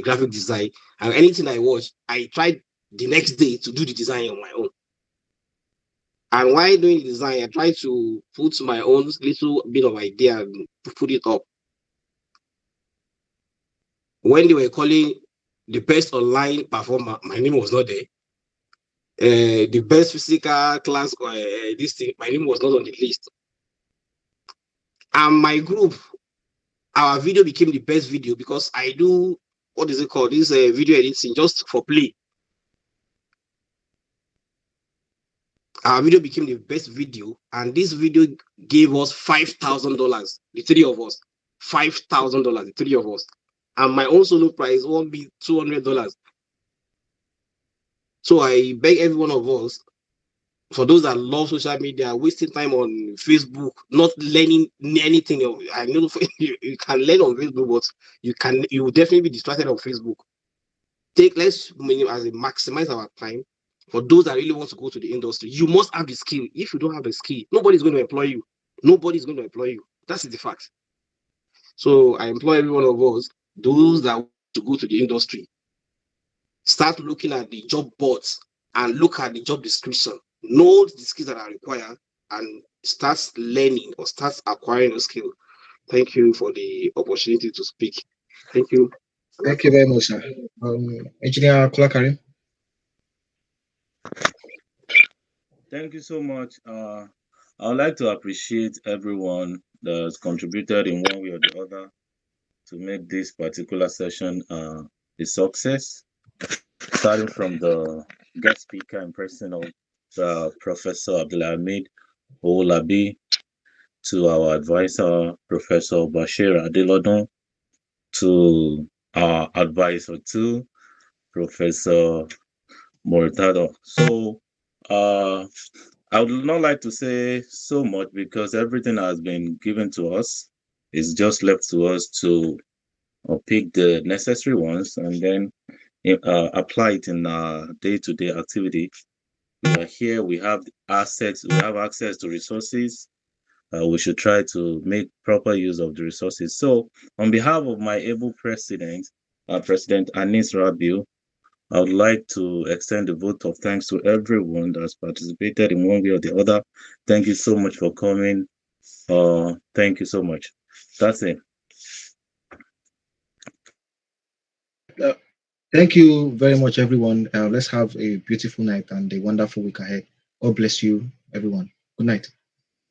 graphic design, and anything I watch, I try the next day to do the design on my own. And while doing the design, I try to put my own little bit of idea and put it up. When they were calling the best online performer, my name was not there. The best physical class, this thing, my name was not on the list. And my group, our video became the best video because I do, what is it called? This video editing just for play. Our video became the best video, and this video gave us $5,000, the three of us. $5,000, the three of us. And my own solo prize won't be $200. So I beg every one of us, for those that love social media, wasting time on Facebook, not learning anything. I know you can learn on Facebook, but you will definitely be distracted on Facebook. Let's maximize our time. For those that really want to go to the industry, you must have the skill. If you don't have the skill, nobody's going to employ you. Nobody's going to employ you. That's the fact. So I employ every one of us, those that want to go to the industry, start looking at the job boards and look at the job description. Know the skills that are required and start learning or start acquiring a skill. Thank you for the opportunity to speak. Thank you. Thank you very much, sir. Engineer Kulakari. Thank you so much. I would like to appreciate everyone that's contributed in one way or the other to make this particular session a success. Starting from the guest speaker in person of Professor AbdulHameed Owolabi, to our advisor, Professor Bashir Adelodun, to our advisor too, Professor Moritado. So I would not like to say so much because everything has been given to us. It's just left to us to pick the necessary ones and then apply it in our day-to-day activity. We are here, we have access to resources. We should try to make proper use of the resources. So on behalf of my able president, President Anis Rabiu, I would like to extend a vote of thanks to everyone that's participated in one way or the other. Thank you so much for coming. Thank you so much. That's it. Thank you very much, everyone. Let's have a beautiful night and a wonderful week ahead. God bless you, everyone. Good night.